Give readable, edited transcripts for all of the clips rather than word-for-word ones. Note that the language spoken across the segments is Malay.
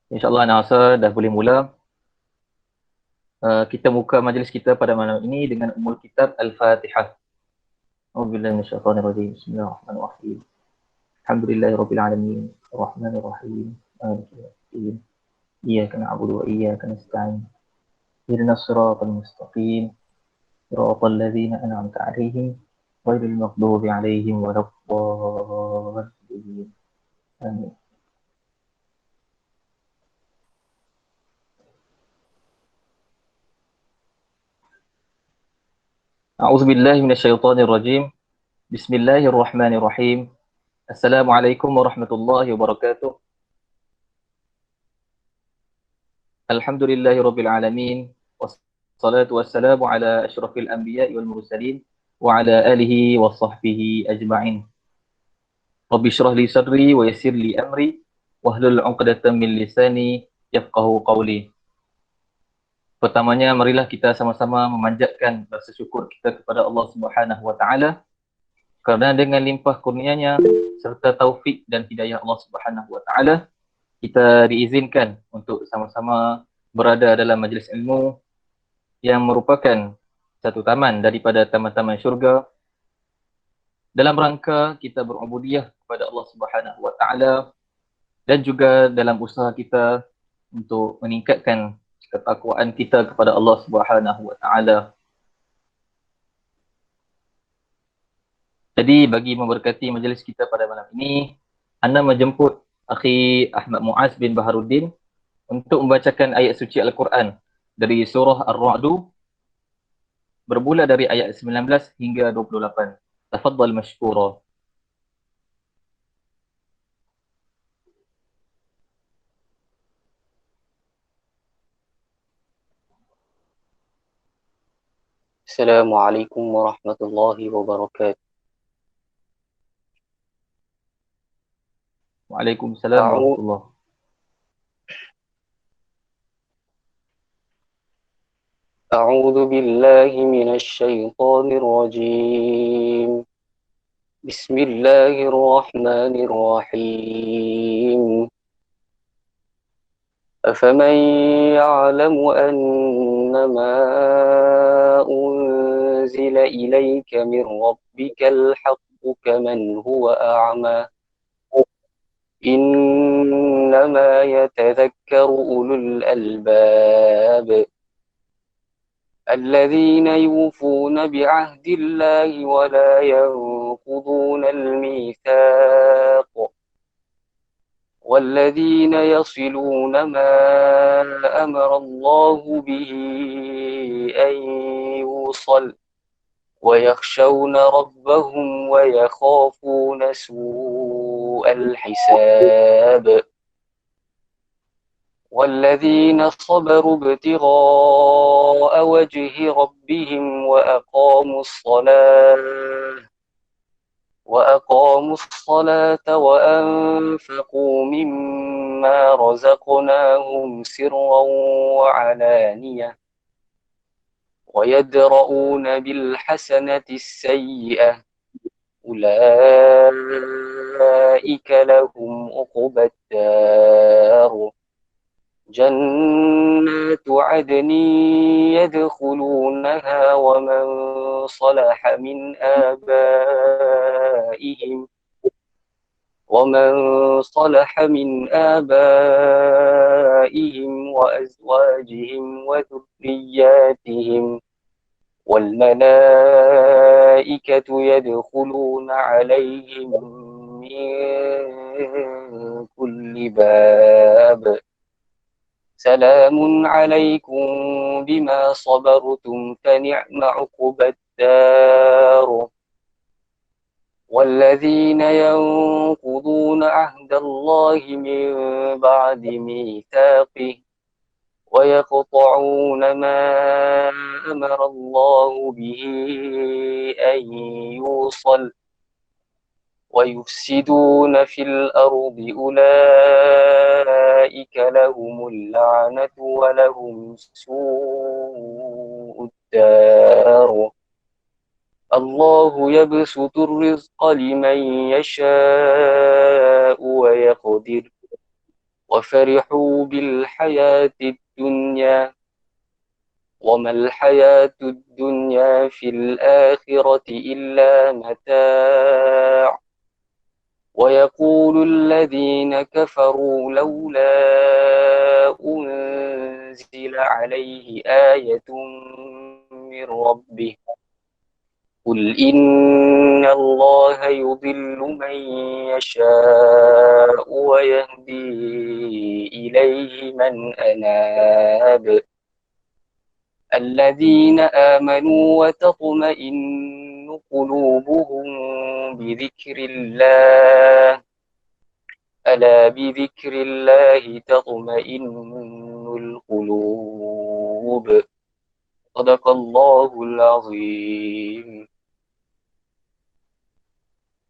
InsyaAllah anak rasa dah boleh mula. Kita buka majlis kita pada malam ini dengan umul kitab Al-Fatihah. A'udzubillahi minasyaitonirrajim. Bismillahirrahmanirrahim. Alhamdulillahirabbil alamin. Arrahmanirrahim. Maliki yaumiddin. Iyyaka na'budu wa iyyaka nasta'in. Ihdinas siratal mustaqim. Siratal ladzina an'amta 'alaihim ghairil maghdubi 'alaihim waladdallin. Amin. A'udzubillahi minasyaitonirrajim. Bismillahirrahmanirrahim. Assalamualaikum warahmatullahi wabarakatuh. Alhamdulillahirabbil alamin. Wassalatu wassalamu ala asyrafil anbiya'i wal mursalin wa ala alihi wa sahbihi ajma'in. Rabbi shrah li sadri wa yassir li amri wahlul 'uqdatam min lisani yafqahu qawli. Pertamanya marilah kita sama-sama memanjatkan rasa syukur kita kepada Allah Subhanahu wa taala kerana dengan limpah kurnianya serta taufik dan hidayah Allah Subhanahu wa taala kita diizinkan untuk sama-sama berada dalam majlis ilmu yang merupakan satu taman daripada taman-taman syurga dalam rangka kita berubudiyah kepada Allah Subhanahu wa taala dan juga dalam usaha kita untuk meningkatkan ketakwaan kita kepada Allah Subhanahu wa taala. Jadi bagi memberkati majlis kita pada malam ini, anda menjemput Akhi Ahmad Muaz bin Baharuddin untuk membacakan ayat suci Al-Quran dari surah Ar-Ra'du bermula dari ayat 19 hingga 28. Tafaddal mashkura. Assalamualaikum warahmatullahi wabarakatuh. Waalaikumsalam A'u- warahmatullahi. أعوذ بالله من الشيطان الرجيم. بسم الله الرحمن الرحيم. أفمن يعلم أنما أنزل إليك من ربك الحق كمن هو أعمى إنما يتذكر أولو الألباب الذين يوفون بعهد الله ولا ينقضون الميثاق والذين يصلون ما أمر الله به أن يوصل ويخشون ربهم ويخافون سوء الحساب والذين صبروا ابتغاء وجه ربهم وأقاموا الصلاة وأنفقوا مما رزقناهم سرا وعلانية ويدرؤون بالحسنة السيئة أولئك لهم عقبى الدار جنات عدن يدخلونها ومن صلح من آبائهم وأزواجهم وذرياتهم والملائكة يدخلون عليهم من كل باب سلام عليكم بما صبرتم فنعم عقبى الدار والذين ينقضون عهد الله من بعد ميثاقه ويقطعون ما أمر الله به أن يوصل ويفسدون في الأرض أولئك لهم اللعنة ولهم سوء الدار الله يبسط الرزق لمن يشاء ويقدر وفرحوا بالحياة الدنيا وما الحياة الدنيا في الآخرة إلا متاع ويقول الذين كفروا لولا أنزل عليه آية من ربه قل إن الله يضل من يشاء ويهدي إليه من أناب الذين آمنوا وتطمئن قلوبهم بذكر الله ألا بذكر الله تطمئن القلوب صدق الله العظيم.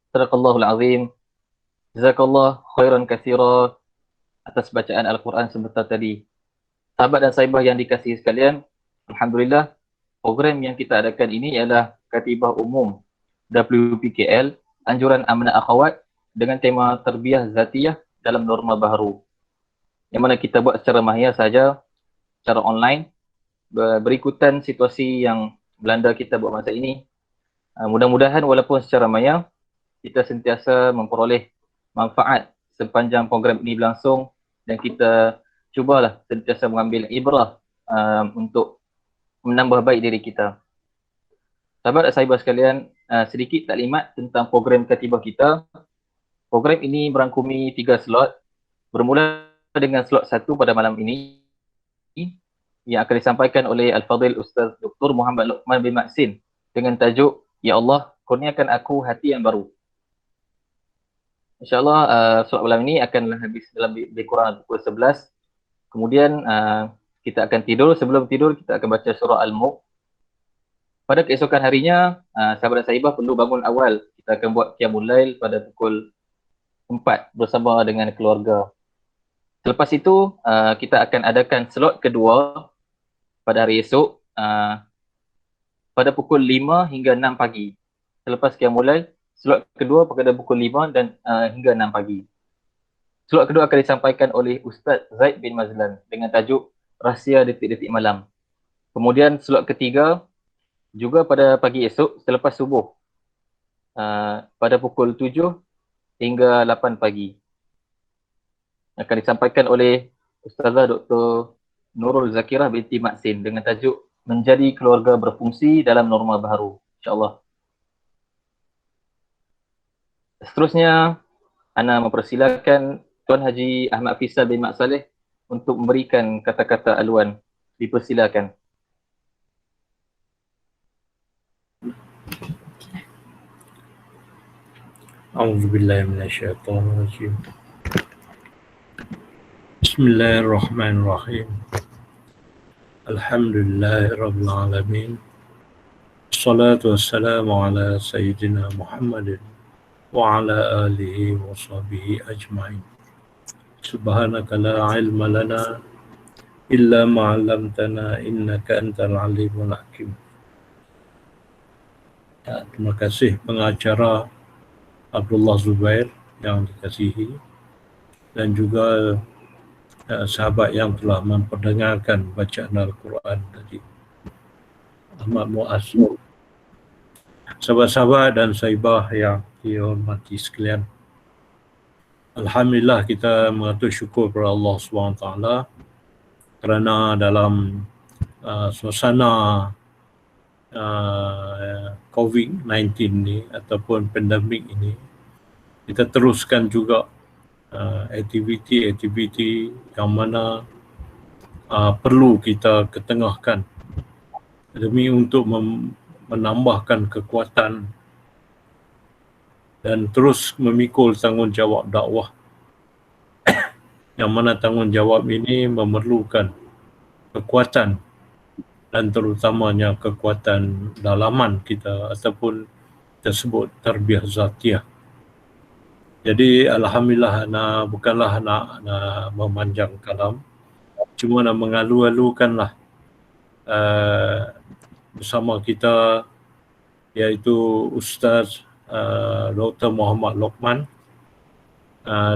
Sadaqallahul Azim. Jazakallah khairan katsira atas bacaan Al-Quran sebentar tadi. Sahabat dan sahabat yang dikasihi sekalian, alhamdulillah program yang kita adakan ini ialah Katibah Umum WPKL Anjuran Amanah Akhawat dengan tema Tarbiyah Zatiyah dalam Norma Baharu. Yang mana kita buat secara mahir saja, secara online, berikutan situasi yang melanda kita buat masa ini. Mudah-mudahan walaupun secara maya, kita sentiasa memperoleh manfaat sepanjang program ini berlangsung dan kita cubalah sentiasa mengambil ibrah untuk menambah baik diri kita. Sahabat dan sahabat sekalian, sedikit taklimat tentang program Katibah kita. Program ini merangkumi 3 slot, bermula dengan slot 1 pada malam ini yang akan disampaikan oleh Al-Fadhil Ustaz Dr. Muhammad Luqman bin Maksin dengan tajuk Ya Allah, kurniakan aku hati yang baru. InsyaAllah slot malam ini akan habis dalam lebih kurang pukul 11. Kemudian kita akan tidur. Sebelum tidur kita akan baca surah Al-Mulk. Pada keesokan harinya, sahabat dan sahibah perlu bangun awal. Kita akan buat qiyamul lail pada pukul 4 bersama dengan keluarga. Selepas itu, kita akan adakan slot kedua pada hari esok pada pukul 5 hingga 6 pagi. Selepas qiyamul lail, slot kedua pada pukul 5 dan hingga 6 pagi. Slot kedua akan disampaikan oleh Ustaz Zaid bin Mazlan dengan tajuk Rahsia Detik-Detik Malam. Kemudian slot ketiga juga pada pagi esok selepas subuh pada pukul 7 hingga 8 pagi. Akan disampaikan oleh Ustazah Dr. Nurul Zakirah binti Maksin dengan tajuk Menjadi Keluarga Berfungsi dalam Norma Baharu. InsyaAllah. Seterusnya, Ana mempersilakan Tuan Haji Ahmad Fisal bin Mak Saleh untuk memberikan kata-kata aluan. Dipersilakan. A'udzubillahi minasyaitonirrajim. Bismillahirrahmanirrahim. Alhamdulillahirabbil alamin. Wassalatu wassalamu ala sayyidina Muhammadin wa ala alihi wa sahbihi ajma'in. Subhanaka la ilma lana illa ma 'allamtana innaka antal alimul hakim. Terima kasih pengacara Abdullah Zubair yang dikasihi dan juga sahabat yang telah memperdengarkan bacaan Al-Quran tadi. Ahmad Muaz. Sahabat-sahabat dan saibah yang dihormati sekalian. Alhamdulillah kita mengatur syukur kepada Allah SWT kerana dalam suasana COVID-19 ni ataupun pandemik ini kita teruskan juga aktiviti-aktiviti yang mana perlu kita ketengahkan demi untuk menambahkan kekuatan dan terus memikul tanggungjawab dakwah yang mana tanggungjawab ini memerlukan kekuatan dan terutamanya kekuatan dalaman kita ataupun tersebut tarbiyah zatiyah. Jadi alhamdulillah bukanlah nak memanjang kalam, cuma nak mengalu-alukanlah bersama kita iaitu Ustaz Dr. Muhammad Luqman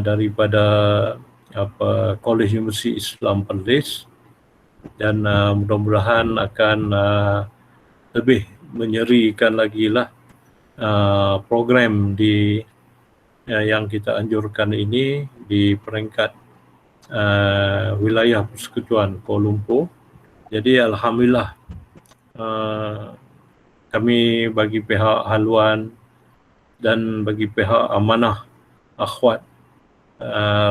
daripada College Universiti Islam Perlis, dan mudah-mudahan akan lebih menyerikan lagi lah program yang kita anjurkan ini di peringkat wilayah Persekutuan Kuala Lumpur. Jadi alhamdulillah kami bagi pihak haluan dan bagi pihak amanah akhwat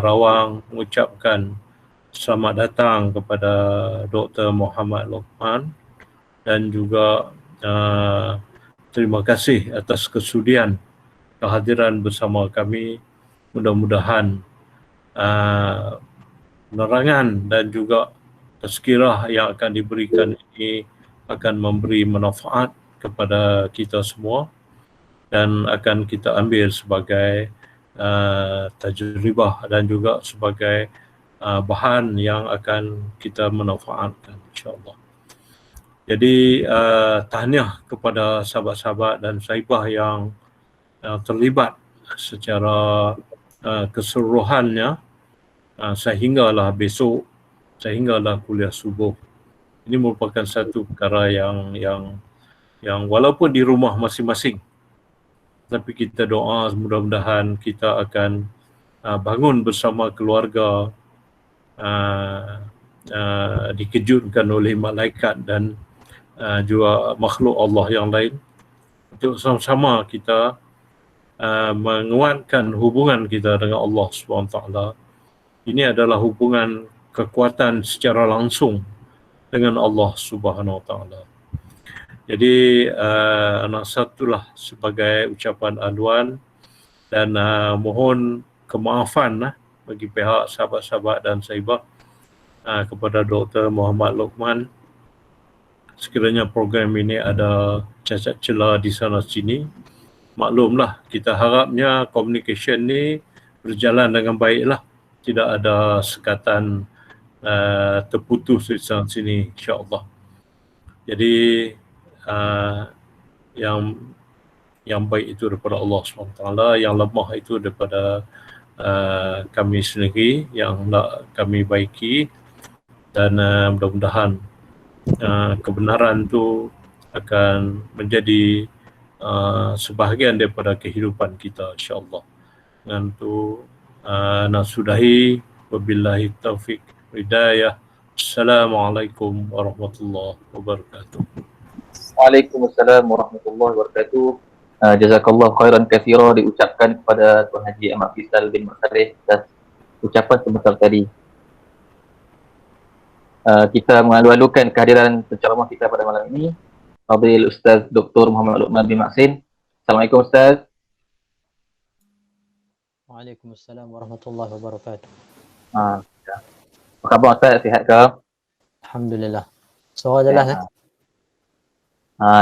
Rawang mengucapkan selamat datang kepada Dr. Muhammad Lokman, dan juga terima kasih atas kesudian kehadiran bersama kami. Mudah-mudahan penerangan dan juga tazkirah yang akan diberikan ini akan memberi manfaat kepada kita semua dan akan kita ambil sebagai tajribah dan juga sebagai bahan yang akan kita manfaatkan, insya-Allah. Jadi tahniah kepada sahabat-sahabat dan saibah yang terlibat secara keseluruhannya sehinggalah besok, sehinggalah kuliah subuh. Ini merupakan satu perkara yang walaupun di rumah masing-masing, tapi kita doa mudah-mudahan kita akan bangun bersama keluarga, dikejutkan oleh malaikat dan juga makhluk Allah yang lain, untuk sama-sama kita menguatkan hubungan kita dengan Allah SWT. Ini adalah hubungan kekuatan secara langsung dengan Allah Subhanahu Wa Taala. Jadi anak satulah sebagai ucapan aduan dan mohon kemaafan bagi pihak sahabat-sahabat dan saibah kepada Dr. Muhammad Lokman. Sekiranya program ini ada cacat celah di sana sini, maklumlah, kita harapnya communication ni berjalan dengan baiklah, tidak ada sekatan terputus di sana sini, insya-Allah. Jadi yang baik itu daripada Allah SWT, yang lemah itu daripada kami sendiri yang nak kami baiki, dan mudah-mudahan kebenaran itu akan menjadi sebahagian daripada kehidupan kita, insya-Allah. Dengan itu nak sudahi, wabillahi taufik hidayah. Assalamualaikum warahmatullahi wabarakatuh. Waalaikumsalam warahmatullahi wabarakatuh. Jazakallah khairan katsira diucapkan kepada Tuan Haji Ahmad Faisal bin Makhareh atas ucapan sebentar tadi. Kita mengalu-alukan kehadiran penceramah kita pada malam ini, Fadil Ustaz Dr. Muhammad Lokman bin Maksin. Assalamualaikum Ustaz. Waalaikumsalam warahmatullahi wabarakatuh. Apa khabar Ustaz? Sihat ke? Alhamdulillah. Suara jelas ya?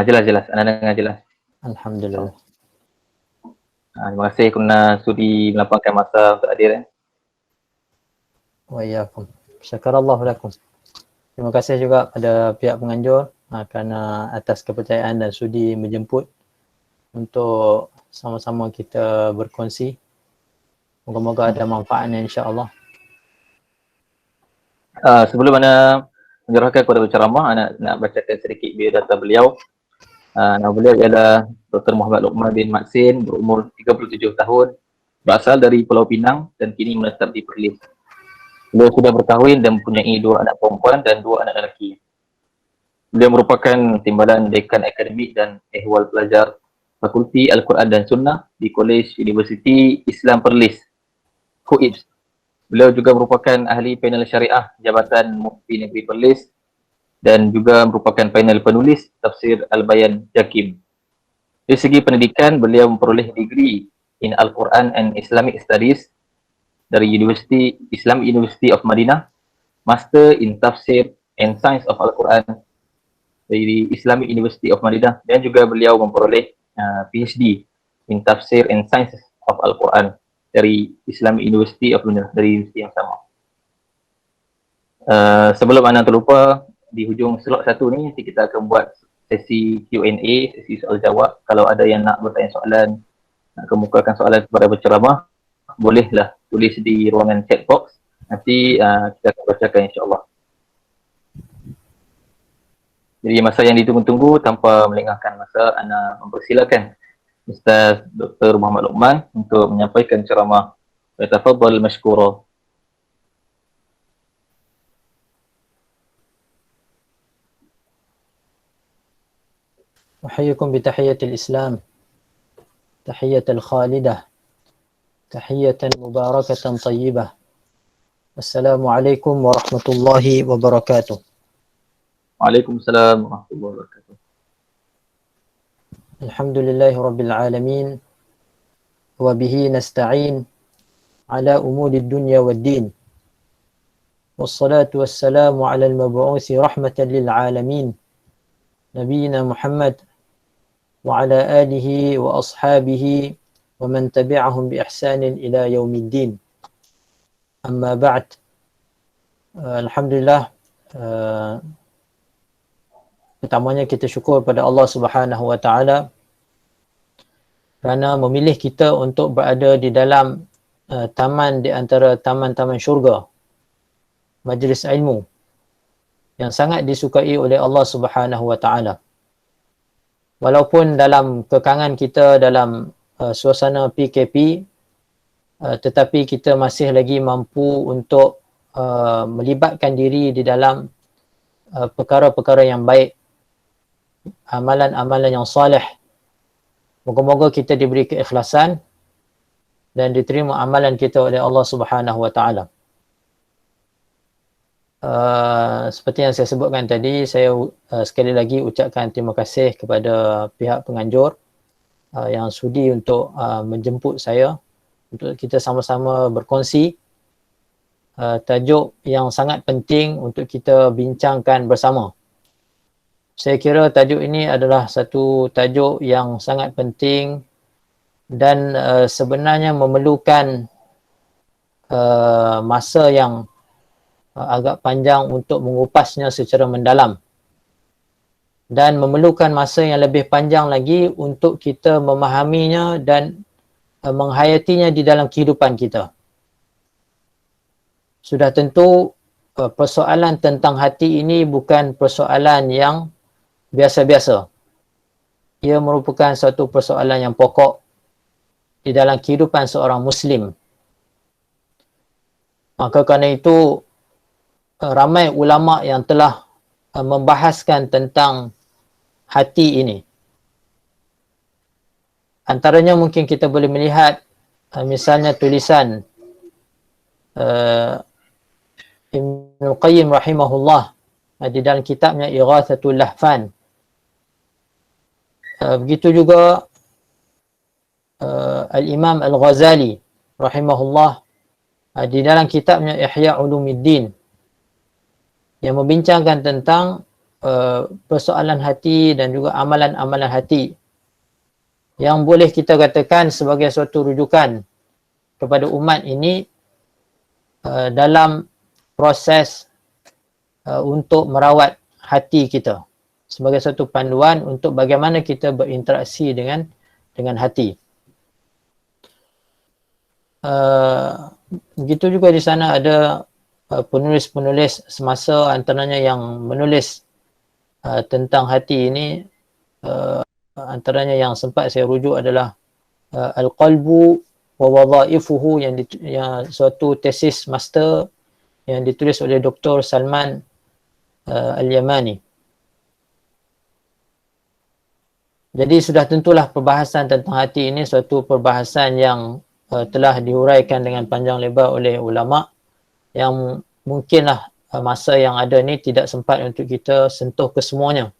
Jelas. Anda dengar jelas. Alhamdulillah. Terima kasih kerana sudi melapangkan masa untuk hadir. Wa iyyakum. Syakarallahu lakum. Terima kasih juga pada pihak penganjur kerana atas kepercayaan dan sudi menjemput untuk sama-sama kita berkongsi. Moga-moga ada manfaatnya, insya-Allah. Sebelum Anda menyerahkan kepada penceramah, nak bacakan sedikit biodata beliau. Nama beliau ialah Dr. Muhammad Lokman bin Maksin, berumur 37 tahun, berasal dari Pulau Pinang dan kini menetap di Perlis. Beliau sudah berkahwin dan mempunyai 2 anak perempuan dan 2 anak lelaki. Beliau merupakan timbalan Dekan Akademik dan Ehwal Pelajar Fakulti Al-Quran dan Sunnah di College Universiti Islam Perlis, KUIPS. Beliau juga merupakan ahli panel syariah Jabatan Mufti Negeri Perlis dan juga merupakan panel penulis Tafsir Al-Bayan Jakim. Dari segi pendidikan, beliau memperoleh degree in Al-Quran and Islamic Studies dari Islam University of Madinah, Master in Tafsir and Science of Al-Quran dari Islamic University of Madinah, dan juga beliau memperoleh PhD in Tafsir and Science of Al-Quran dari Islamic University of Madinah, dari universiti yang sama. Sebelum anda terlupa, di hujung slot 1 ni nanti kita akan buat sesi Q&A, sesi soal jawab. Kalau ada yang nak bertanya soalan, nak kemukakan soalan kepada penceramah, bolehlah tulis di ruangan chat box Nanti kita akan bacakan insya-Allah. Jadi masa yang ditunggu-tunggu, tanpa melengahkan masa, ana mempersilakan Ustaz Dr. Muhammad Luqman untuk menyampaikan ceramah. Tafadhal mashkura. أحييكم بتحية الإسلام، تحية الخالدة، تحية مباركة طيبة. السلام عليكم ورحمة الله وبركاته. Waalaikumsalam warahmatullahi wabarakatuh. الحمد لله رب العالمين وبه نستعين على أمور الدنيا والدين، والصلاة والسلام على المبعوث رحمة للعالمين نبينا محمد وعلى آله وأصحابه ومن تبعهم بإحسان إلى يوم الدين. أما بعد، Alhamdulillah, pertamanya kita syukur pada Allah Subhanahu Wa Taala kerana memilih kita untuk berada di dalam taman di antara taman-taman syurga, majlis ilmu yang sangat disukai oleh Allah Subhanahu Wa Taala. Walaupun dalam kekangan kita dalam suasana PKP, tetapi kita masih lagi mampu untuk melibatkan diri di dalam perkara-perkara yang baik, amalan-amalan yang salih. Moga-moga kita diberi keikhlasan dan diterima amalan kita oleh Allah Subhanahu Wa Taala. Seperti yang saya sebutkan tadi, saya sekali lagi ucapkan terima kasih kepada pihak penganjur yang sudi untuk menjemput saya untuk kita sama-sama berkongsi tajuk yang sangat penting untuk kita bincangkan bersama. Saya kira tajuk ini adalah satu tajuk yang sangat penting dan sebenarnya memerlukan masa yang agak panjang untuk mengupasnya secara mendalam, dan memerlukan masa yang lebih panjang lagi untuk kita memahaminya dan menghayatinya di dalam kehidupan kita. Sudah tentu persoalan tentang hati ini bukan persoalan yang biasa-biasa. Ia merupakan satu persoalan yang pokok di dalam kehidupan seorang Muslim. Maka kerana itu ramai ulama yang telah membahaskan tentang hati ini. Antaranya mungkin kita boleh melihat misalnya tulisan Ibn Qayyim rahimahullah di dalam kitabnya Ighathatul Lahfan. Begitu juga Al-Imam Al-Ghazali rahimahullah di dalam kitabnya Ihya Ulumuddin, yang membincangkan tentang persoalan hati dan juga amalan-amalan hati yang boleh kita katakan sebagai suatu rujukan kepada umat ini dalam proses untuk merawat hati kita, sebagai satu panduan untuk bagaimana kita berinteraksi dengan hati. Begitu juga di sana ada penulis-penulis semasa, antaranya yang menulis tentang hati ini, antaranya yang sempat saya rujuk adalah Al-Qalbu wa Wadhaifuhu, yang suatu tesis master yang ditulis oleh Dr. Salman Al-Yamani. Jadi sudah tentulah perbahasan tentang hati ini suatu perbahasan yang telah dihuraikan dengan panjang lebar oleh ulama, yang mungkinlah masa yang ada ni tidak sempat untuk kita sentuh kesemuanya.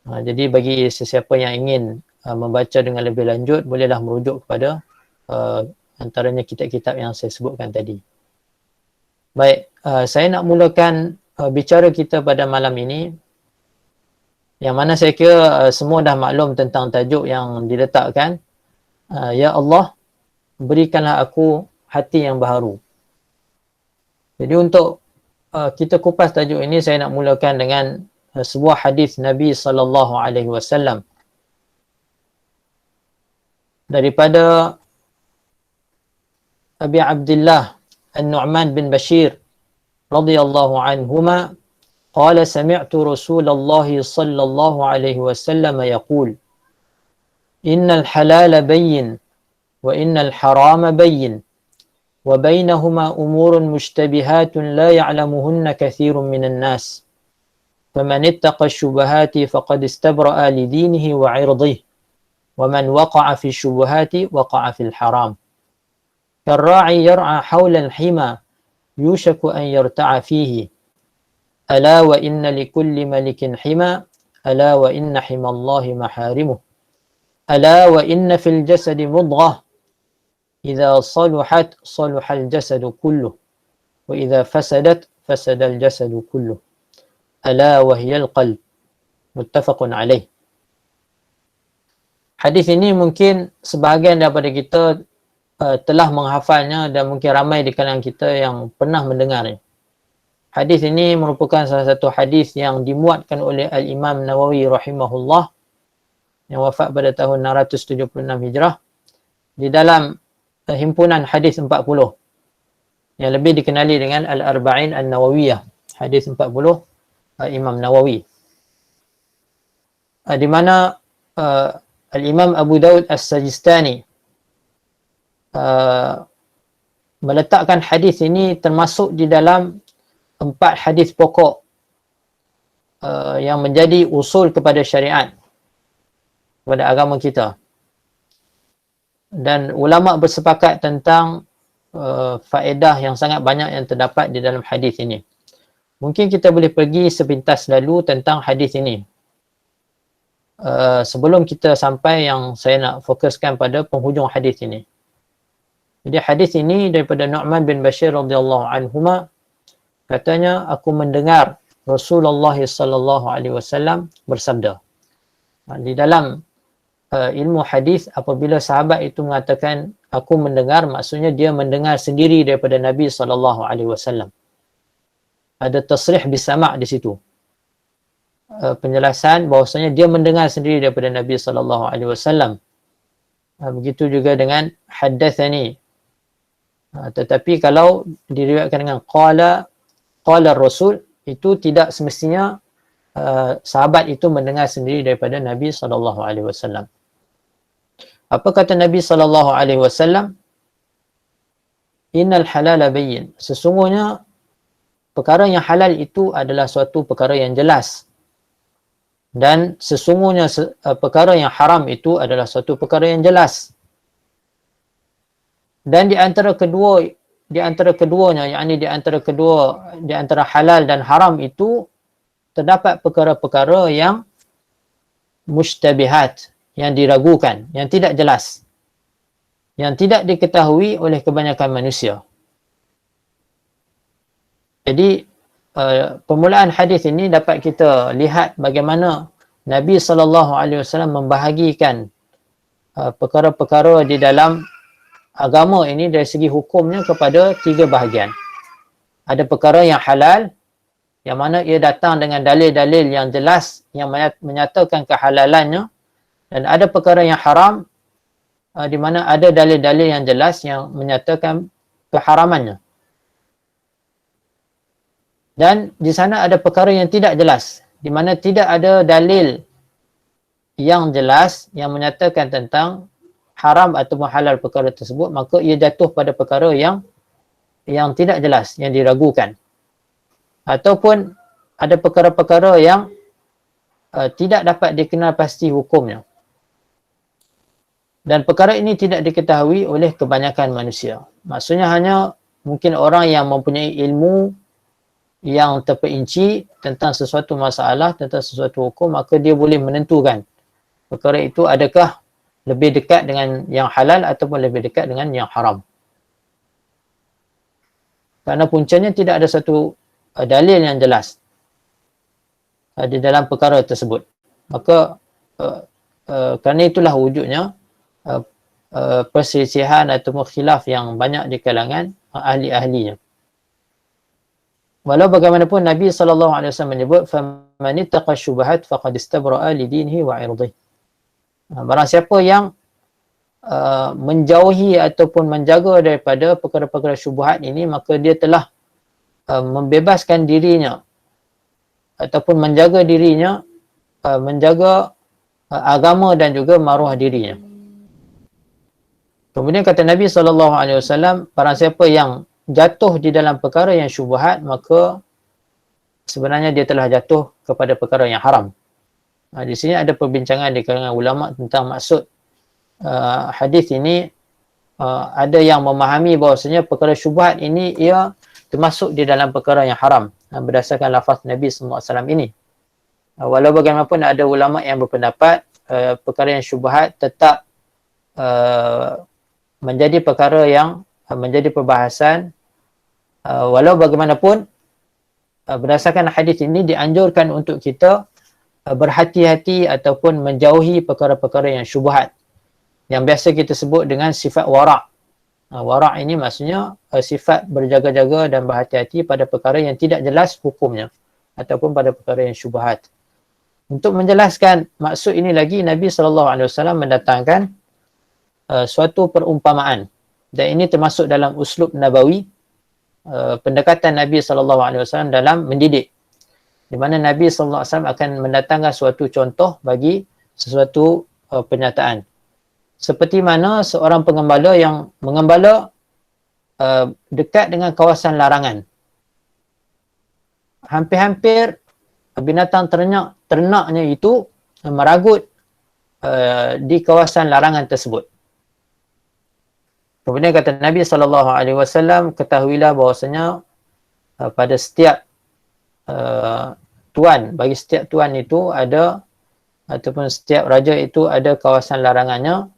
Jadi bagi sesiapa yang ingin membaca dengan lebih lanjut, bolehlah merujuk kepada antaranya kitab-kitab yang saya sebutkan tadi. Baik, saya nak mulakan bicara kita pada malam ini, yang mana saya kira semua dah maklum tentang tajuk yang diletakkan. Ya Allah, berikanlah aku hati yang baharu. Jadi untuk kita kupas tajuk ini, saya nak mulakan dengan sebuah hadis Nabi SAW daripada Abi Abdullah النعمان بن بشير رضي الله عنهما قال سمعت رسول الله صلى الله عليه وسلم يقول إن الحلال بين وإن الحرام بين وبينهما أمور مشتبهات لا يعلمهن كثير من الناس فمن اتقى الشبهات فقد استبرأ لدينه وعرضه ومن وقع في الشبهات وقع في الحرام كالراعي يرعى حول الحمى يوشك أن يرتع فيه ألا وإن لكل ملك حمى ألا وإن حمى الله محارمه ألا وإن في الجسد مضغة إذا صلحت صلح الجسد كله وإذا فسدت فسد الجسد كله ألا وهي القلب متفق عليه. Hadis ini mungkin sebahagian daripada kita telah menghafalnya dan mungkin ramai di kalangan kita yang pernah mendengarnya. Hadis ini merupakan salah satu hadis yang dimuatkan oleh Al-Imam Nawawi rahimahullah yang wafat pada tahun 676 Hijrah di dalam himpunan hadis 40 yang lebih dikenali dengan Al-Arba'in An-Nawawiyah, hadis 40 Imam Nawawi, di mana Al-Imam Abu Daud As-Sajistani meletakkan hadis ini termasuk di dalam 4 hadis pokok yang menjadi usul kepada syariat, kepada agama kita. Dan ulama bersepakat tentang faedah yang sangat banyak yang terdapat di dalam hadis ini. Mungkin kita boleh pergi sepintas lalu tentang hadis ini. Sebelum kita sampai yang saya nak fokuskan pada penghujung hadis ini. Jadi hadis ini daripada Nu'man bin Bashir radhiyallahu anhuma, katanya aku mendengar Rasulullah sallallahu alaihi wasallam bersabda. Di dalam ilmu hadis, apabila sahabat itu mengatakan aku mendengar, maksudnya dia mendengar sendiri daripada Nabi sallallahu alaihi wasallam. Ada tasrih bisama' di situ. Penjelasan bahawasanya dia mendengar sendiri daripada Nabi sallallahu alaihi wasallam. Begitu juga dengan haddatsani. Tetapi kalau diriwayatkan dengan qala Rasul, itu tidak semestinya sahabat itu mendengar sendiri daripada Nabi sallallahu alaihi wasallam. Apa kata Nabi sallallahu alaihi wasallam? Innal halala bayyin. Sesungguhnya perkara yang halal itu adalah suatu perkara yang jelas. Dan sesungguhnya perkara yang haram itu adalah suatu perkara yang jelas. Dan di antara keduanya, yakni di antara halal dan haram itu terdapat perkara-perkara yang mushtabihat, yang diragukan, yang tidak jelas, yang tidak diketahui oleh kebanyakan manusia. Jadi permulaan hadis ini dapat kita lihat bagaimana Nabi SAW membahagikan perkara-perkara di dalam agama ini dari segi hukumnya kepada 3 bahagian. Ada perkara yang halal, yang mana ia datang dengan dalil-dalil yang jelas yang menyatakan kehalalannya, dan ada perkara yang haram di mana ada dalil-dalil yang jelas yang menyatakan keharamannya. Dan di sana ada perkara yang tidak jelas, di mana tidak ada dalil yang jelas yang menyatakan tentang haram atau halal perkara tersebut, maka ia jatuh pada perkara yang tidak jelas, yang diragukan. Ataupun ada perkara-perkara yang tidak dapat dikenal pasti hukumnya. Dan perkara ini tidak diketahui oleh kebanyakan manusia. Maksudnya hanya mungkin orang yang mempunyai ilmu yang terperinci tentang sesuatu masalah, tentang sesuatu hukum, maka dia boleh menentukan perkara itu adakah lebih dekat dengan yang halal ataupun lebih dekat dengan yang haram. Kerana puncanya tidak ada satu dalil yang jelas di dalam perkara tersebut. Maka kerana itulah wujudnya perselisihan ataupun khilaf yang banyak di kalangan ahli-ahlinya. Walau bagaimanapun Nabi SAW menyebut faman ittaqa syubhat faqad istabra'a li dinihi wa 'irdihi. Barang siapa yang menjauhi ataupun menjaga daripada perkara-perkara syubhat ini, maka dia telah membebaskan dirinya ataupun menjaga dirinya, menjaga agama dan juga maruah dirinya. Kemudian kata Nabi SAW, barang siapa yang jatuh di dalam perkara yang syubhat, maka sebenarnya dia telah jatuh kepada perkara yang haram. Di sini ada perbincangan di kalangan ulama tentang maksud hadis ini. Ada yang memahami bahawasanya perkara syubhat ini ia termasuk di dalam perkara yang haram berdasarkan lafaz Nabi SAW ini. Walau bagaimanapun ada ulama yang berpendapat perkara yang syubhat tetap menjadi perkara yang menjadi perbahasan. Walau bagaimanapun berdasarkan hadis ini dianjurkan untuk kita berhati-hati ataupun menjauhi perkara-perkara yang syubhat, yang biasa kita sebut dengan sifat wara'. Wara' ini maksudnya sifat berjaga-jaga dan berhati-hati pada perkara yang tidak jelas hukumnya ataupun pada perkara yang syubhat. Untuk menjelaskan maksud ini lagi, Nabi SAW mendatangkan suatu perumpamaan, dan ini termasuk dalam uslub nabawi, pendekatan Nabi SAW dalam mendidik, di mana Nabi SAW akan mendatangkan suatu contoh bagi sesuatu pernyataan. Seperti mana seorang pengembala yang mengembala dekat dengan kawasan larangan. Hampir-hampir binatang ternaknya itu meragut di kawasan larangan tersebut. Kemudian kata Nabi SAW, ketahuilah bahawasanya pada setiap tuan, bagi setiap tuan itu ada, ataupun setiap raja itu ada kawasan larangannya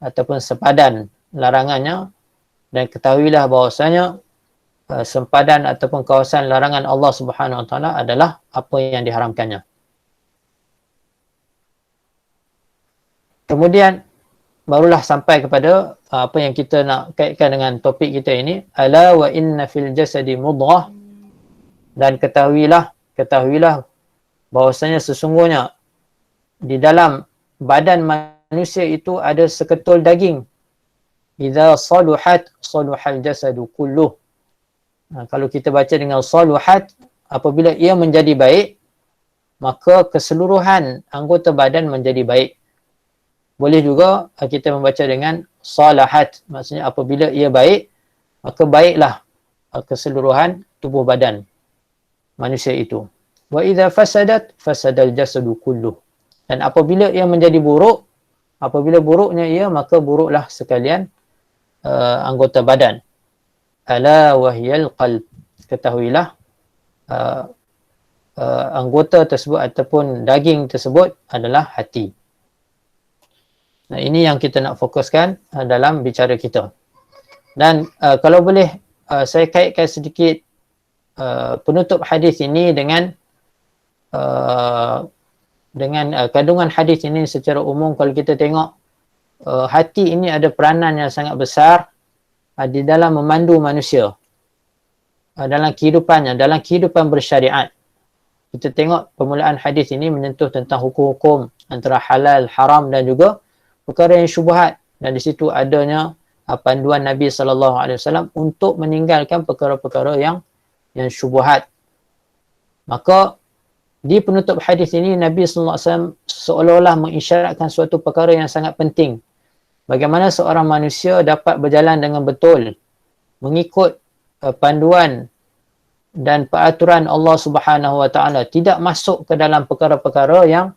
ataupun sempadan larangannya, dan ketahuilah bahawasanya sempadan ataupun kawasan larangan Allah Subhanahu Wa Taala adalah apa yang diharamkannya. Kemudian barulah sampai kepada apa yang kita nak kaitkan dengan topik kita ini, ala wa inna fil jasadi mudghah, dan ketahuilah bahawasanya sesungguhnya di dalam badan manusia itu ada seketul daging. Idza saluhat saluhal jasadu kulluh. Kalau kita baca dengan saluhat, apabila ia menjadi baik, maka keseluruhan anggota badan menjadi baik. Boleh juga kita membaca dengan salahat, maksudnya apabila ia baik, maka baiklah keseluruhan tubuh badan manusia itu. Wa idza fasadat fasadal jasadu kulluh. Dan apabila ia menjadi buruk, apabila buruknya ia, maka buruklah sekalian anggota badan. Ala wahyal qalb. Ketahuilah anggota tersebut ataupun daging tersebut adalah hati. Nah, ini yang kita nak fokuskan dalam bicara kita. Dan kalau boleh saya kaitkan sedikit penutup hadis ini dengan kandungan hadis ini secara umum. Kalau kita tengok, hati ini ada peranan yang sangat besar di dalam memandu manusia dalam kehidupannya, dalam kehidupan bersyariat. Kita tengok permulaan hadis ini menyentuh tentang hukum-hukum antara halal, haram dan juga perkara yang syubhat, dan di situ adanya panduan Nabi SAW untuk meninggalkan perkara-perkara yang syubhat. Maka di penutup hadis ini Nabi SAW seolah-olah mengisyaratkan suatu perkara yang sangat penting. Bagaimana seorang manusia dapat berjalan dengan betul, mengikut panduan dan peraturan Allah Subhanahu Wa Taala, tidak masuk ke dalam perkara-perkara yang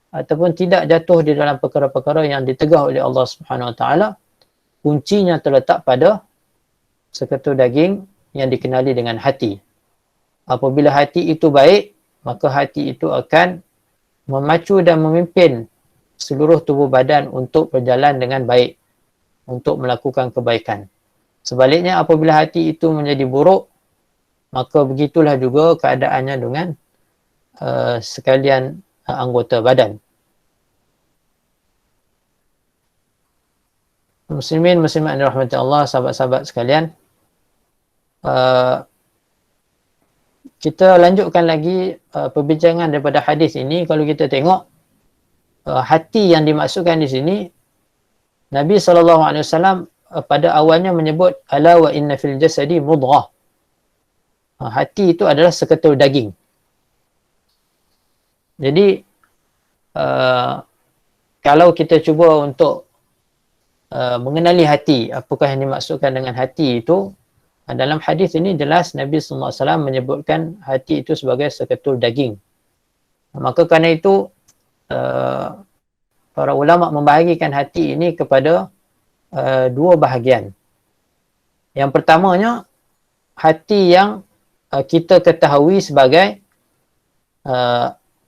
ataupun tidak jatuh di dalam perkara-perkara yang ditegah oleh Allah Subhanahu Wa Taala. Kuncinya terletak pada seketul daging yang dikenali dengan hati. Apabila hati itu baik, maka hati itu akan memacu dan memimpin seluruh tubuh badan untuk berjalan dengan baik, untuk melakukan kebaikan. Sebaliknya, apabila hati itu menjadi buruk, maka begitulah juga keadaannya dengan sekalian anggota badan. Muslimin, muslimat yang dirahmati Allah, sahabat-sahabat sekalian, kita lanjutkan lagi perbincangan daripada hadis ini. Kalau kita tengok, hati yang dimaksudkan di sini Nabi SAW pada awalnya menyebut ala wa inna fil jasadi mudghah. Hati itu adalah seketul daging. Jadi kalau kita cuba untuk mengenali hati, apakah yang dimaksudkan dengan hati itu, dalam hadis ini jelas Nabi SAW menyebutkan hati itu sebagai seketul daging. Maka kerana itu para ulama membahagikan hati ini kepada dua bahagian. Yang pertamanya, hati yang kita ketahui sebagai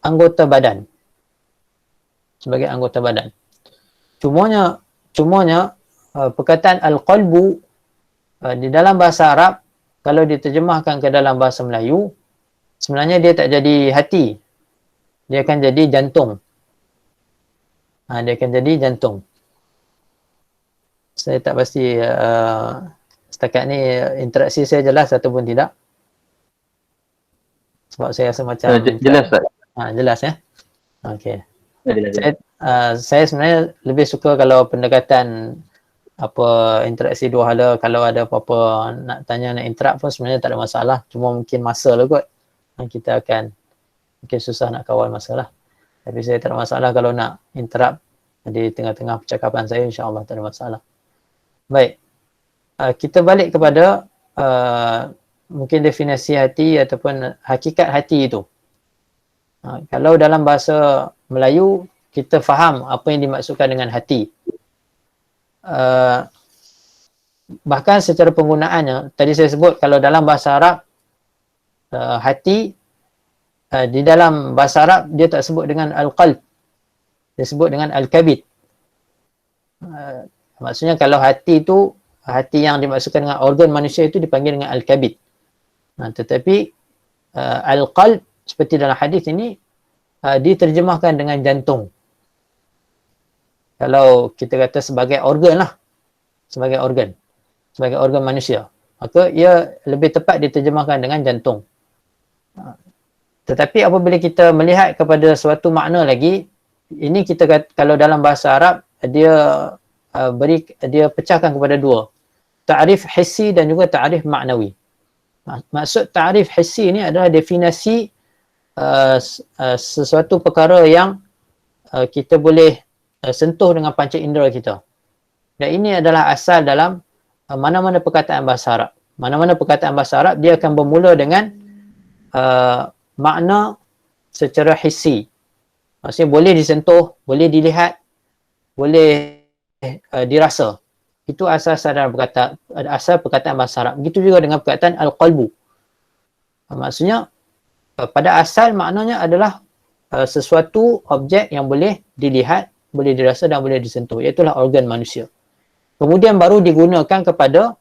anggota badan. Sebagai anggota badan. Cumanya perkataan al-qalbu di dalam bahasa Arab, kalau diterjemahkan ke dalam bahasa Melayu, sebenarnya dia tak jadi hati. Dia akan jadi jantung. Dia akan jadi jantung. Saya tak pasti setakat ni interaksi saya jelas ataupun tidak. Sebab saya rasa macam jelas tak? Jelas ya. Okey. Jelas. Saya sebenarnya lebih suka kalau pendekatan interaksi dua hala, kalau ada apa-apa nak tanya, nak interact pun sebenarnya tak ada masalah. Cuma mungkin masa lah kot. Kita akan mungkin susah nak kawal masalah. Tapi saya tak ada masalah kalau nak interrupt di tengah-tengah percakapan saya, insya-Allah tak ada masalah. Baik. Kita balik kepada mungkin definisi hati ataupun hakikat hati itu. Kalau dalam bahasa Melayu, kita faham apa yang dimaksudkan dengan hati. Bahkan secara penggunaannya, tadi saya sebut kalau dalam bahasa Arab, hati, di dalam bahasa Arab dia tak sebut dengan al-qalb, dia sebut dengan al-kabid. Maksudnya kalau hati itu, hati yang dimaksudkan dengan organ manusia itu dipanggil dengan al-kabid. Tetapi al-qalb seperti dalam hadis ini diterjemahkan dengan jantung. Kalau kita kata sebagai organ lah, sebagai organ manusia, maka ia lebih tepat diterjemahkan dengan jantung. Tetapi apabila kita melihat kepada suatu makna lagi, ini kita kata, kalau dalam bahasa Arab dia pecahkan kepada dua, ta'rif hissi dan juga ta'rif ma'nawi. Maksud ta'rif hissi ini adalah definisi sesuatu perkara yang kita boleh sentuh dengan panca indera kita. Dan ini adalah asal dalam mana-mana perkataan bahasa Arab. Mana-mana perkataan bahasa Arab, dia akan bermula dengan makna secara hissi. Maksudnya boleh disentuh, boleh dilihat, boleh dirasa. Itu asal-asal dalam asal perkataan bahasa Arab. Begitu juga dengan perkataan al-qalbu. Maksudnya pada asal maknanya adalah sesuatu objek yang boleh dilihat, boleh dirasa dan boleh disentuh, iaitulah organ manusia. Kemudian baru digunakan kepada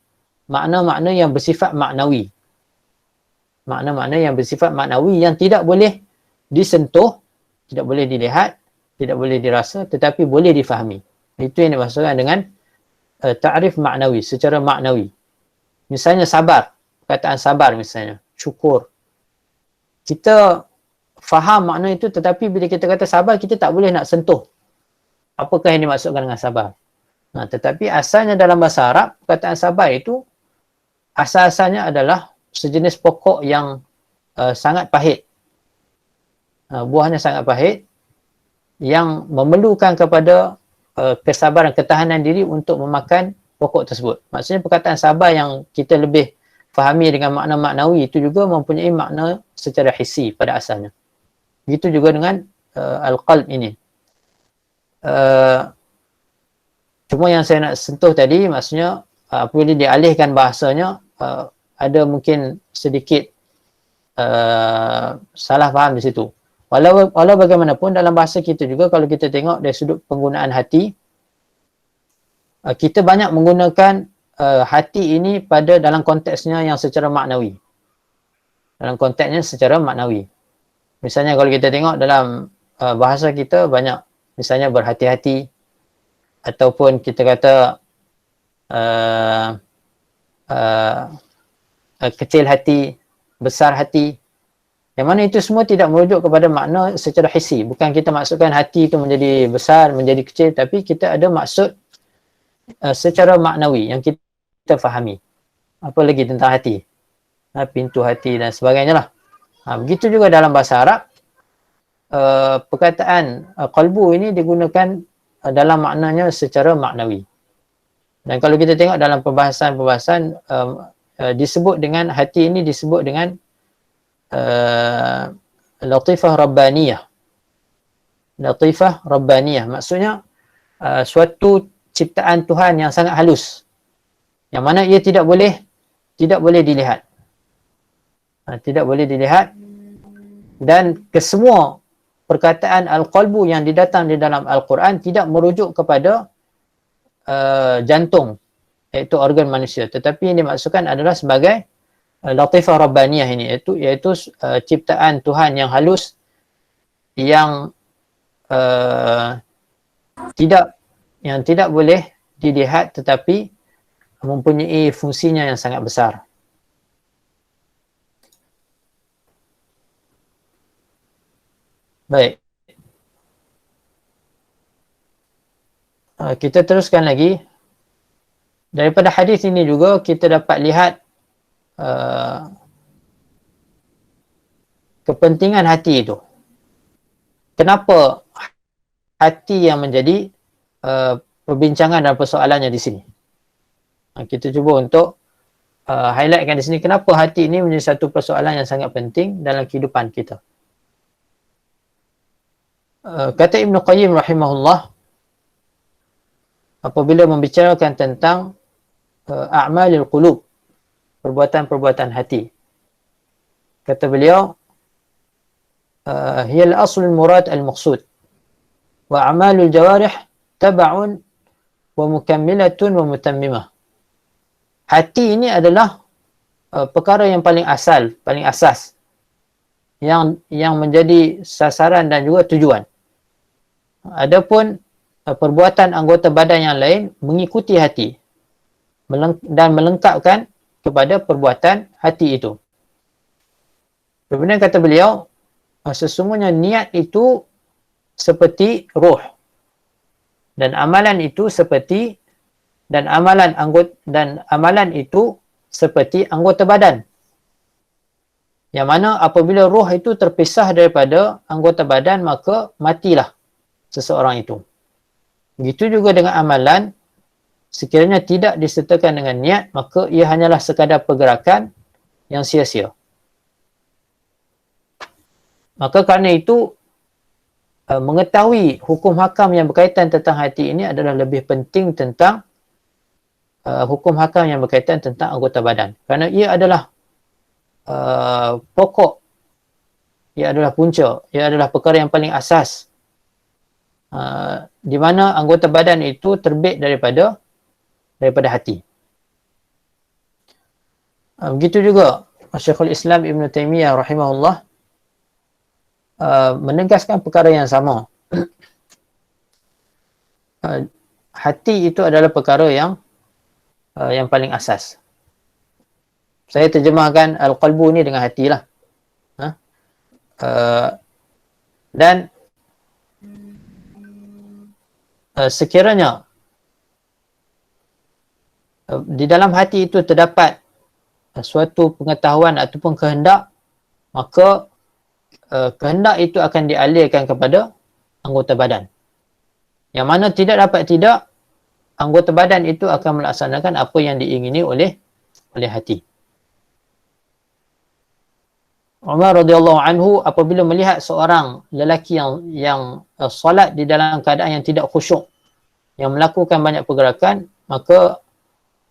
makna-makna yang bersifat maknawi. Makna-makna yang bersifat maknawi yang tidak boleh disentuh, tidak boleh dilihat, tidak boleh dirasa, tetapi boleh difahami. Itu yang dimaksudkan dengan ta'rif maknawi, secara maknawi. Misalnya sabar, perkataan sabar misalnya, syukur. Kita faham makna itu, tetapi bila kita kata sabar, kita tak boleh nak sentuh apakah yang dimaksudkan dengan sabar. Tetapi asalnya dalam bahasa Arab, perkataan sabar itu asal-asalnya adalah sejenis pokok yang sangat pahit. Buahnya sangat pahit, yang memerlukan kepada kesabaran, ketahanan diri untuk memakan pokok tersebut. Maksudnya perkataan sabar yang kita lebih fahami dengan makna maknawi itu juga mempunyai makna secara hissi pada asalnya. Begitu juga dengan al-qalb ini. Cuma yang saya nak sentuh tadi, maksudnya apabila dialihkan bahasanya, ada mungkin sedikit salah faham di situ. Walau bagaimanapun dalam bahasa kita juga, kalau kita tengok dari sudut penggunaan hati, kita banyak menggunakan hati ini dalam konteksnya yang secara maknawi. Dalam konteksnya secara maknawi. Misalnya kalau kita tengok dalam bahasa kita banyak, misalnya berhati-hati, ataupun kita kata kecil hati, besar hati. Yang mana itu semua tidak merujuk kepada makna secara hissi. Bukan kita maksudkan hati itu menjadi besar, menjadi kecil, tapi kita ada maksud secara maknawi yang kita fahami. Apa lagi tentang hati? Pintu hati dan sebagainya lah. Begitu juga dalam bahasa Arab, perkataan qalbu ini digunakan dalam maknanya secara maknawi. Dan kalau kita tengok dalam perbahasan-perbahasan, disebut dengan hati ini disebut dengan latifah rabbaniyah. Latifah rabbaniyah maksudnya suatu ciptaan Tuhan yang sangat halus, yang mana ia tidak boleh dilihat. Tidak boleh dilihat, dan kesemua perkataan al-qalbu yang didatang di dalam Al-Quran tidak merujuk kepada jantung, iaitu organ manusia, tetapi yang dimaksudkan adalah sebagai latifah rabbaniyah ini, iaitu ciptaan Tuhan yang halus yang tidak boleh dilihat tetapi mempunyai fungsinya yang sangat besar. Baik. Kita teruskan lagi. Daripada hadis ini juga kita dapat lihat kepentingan hati itu. Kenapa hati yang menjadi perbincangan dan persoalannya di sini? Kita cuba untuk highlightkan di sini kenapa hati ini menjadi satu persoalan yang sangat penting dalam kehidupan kita. Kata Ibn Qayyim rahimahullah, apabila membicarakan tentang a'malil qulub, perbuatan-perbuatan hati, kata beliau, hiya al-asl al-murad al-maqsud wa a'malul jawarih tab'un wa mukammilatun wa mutammimah. Hati ini adalah perkara yang paling asas, yang menjadi sasaran dan juga tujuan. Adapun perbuatan anggota badan yang lain mengikuti hati dan melengkapkan kepada perbuatan hati itu. Kemudian kata beliau, sesungguhnya niat itu seperti ruh, dan amalan itu seperti anggota badan. Yang mana apabila ruh itu terpisah daripada anggota badan, maka matilah seseorang itu. Begitu juga dengan amalan, sekiranya tidak disertakan dengan niat, maka ia hanyalah sekadar pergerakan yang sia-sia. Maka kerana itu, mengetahui hukum hakam yang berkaitan tentang hati ini adalah lebih penting tentang hukum hakam yang berkaitan tentang anggota badan. Kerana ia adalah pokok, ia adalah punca, ia adalah perkara yang paling asas, di mana anggota badan itu terbit daripada hati. Begitu juga Syekhul Islam Ibn Taymiyah rahimahullah menegaskan perkara yang sama. Hati itu adalah perkara yang paling asas. Saya terjemahkan al-qalbu ni dengan hati lah. Dan sekiranya di dalam hati itu terdapat suatu pengetahuan ataupun kehendak, maka kehendak itu akan dialihkan kepada anggota badan. Yang mana tidak, anggota badan itu akan melaksanakan apa yang diingini oleh hati. Umar radhiyallahu anhu apabila melihat seorang lelaki yang solat di dalam keadaan yang tidak khusyuk, yang melakukan banyak pergerakan, maka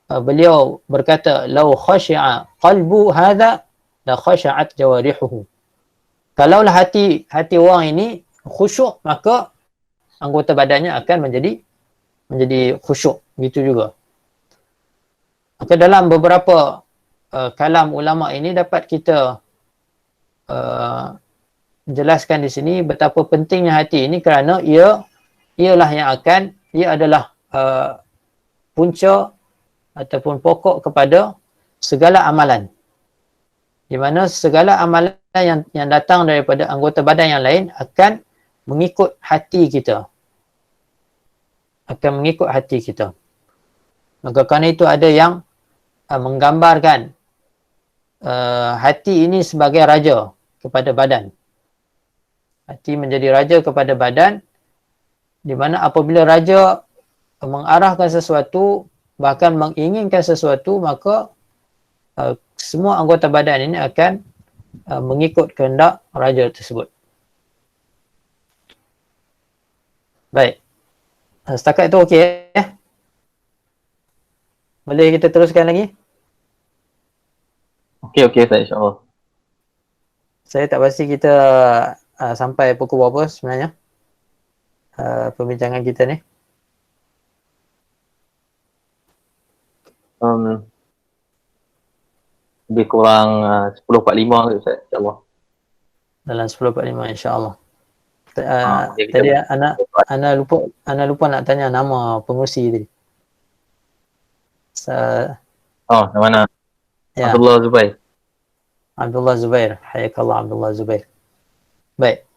beliau berkata, "Lau khashi'a qalbu hadha la khashi'at jawarihuhu." Kalaulah hati orang ini khusyuk, maka anggota badannya akan menjadi khusyuk. Begitu juga. Maka dalam beberapa kalam ulama ini dapat kita jelaskan di sini betapa pentingnya hati ini, kerana ia adalah punca ataupun pokok kepada segala amalan. Di mana segala amalan yang datang daripada anggota badan yang lain akan mengikut hati kita. Maka kerana itu ada yang menggambarkan hati ini sebagai raja kepada badan. Hati menjadi raja kepada badan, di mana apabila raja mengarahkan sesuatu, bahkan menginginkan sesuatu, maka semua anggota badan ini akan mengikut kehendak raja tersebut. Baik. Setakat itu okey ya? Boleh kita teruskan lagi? Okey, Ustaz, insyaAllah. Saya tak pasti kita sampai pukul berapa sebenarnya perbincangan kita ni. Lebih kurang 10.45 ke Ustaz, insyaAllah. Dalam 10.45 insya-Allah. Jadi Tadi kita ana lupa nak tanya nama pengusi tadi. yang mana? Ya, Abdullah Zubair. Abdullah Zubair. Hayakallah Abdullah Zubair. Baik.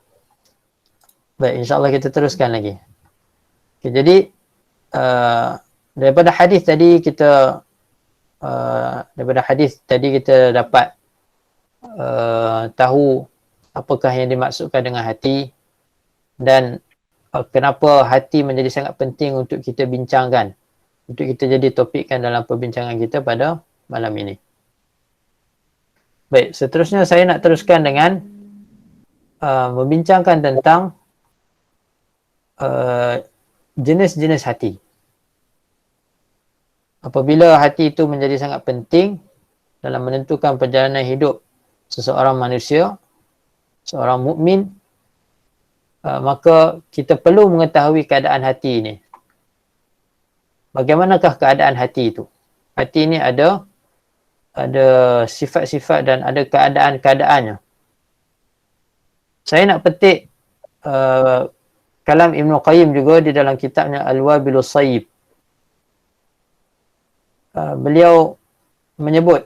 Baik, insya-Allah kita teruskan lagi. Okay, jadi daripada hadis tadi kita dapat tahu apakah yang dimaksudkan dengan hati dan kenapa hati menjadi sangat penting untuk kita bincangkan, untuk kita jadi topikkan dalam perbincangan kita pada malam ini. Baik, seterusnya saya nak teruskan dengan membincangkan tentang jenis-jenis hati. Apabila hati itu menjadi sangat penting dalam menentukan perjalanan hidup seseorang manusia, seorang mukmin, maka kita perlu mengetahui keadaan hati ini. Bagaimanakah keadaan hati itu? Hati ini ada sifat-sifat dan ada keadaan-keadaannya. Saya nak petik kalam Ibn Qayyim juga di dalam kitabnya Al-Wabilus Sayyib. Beliau menyebut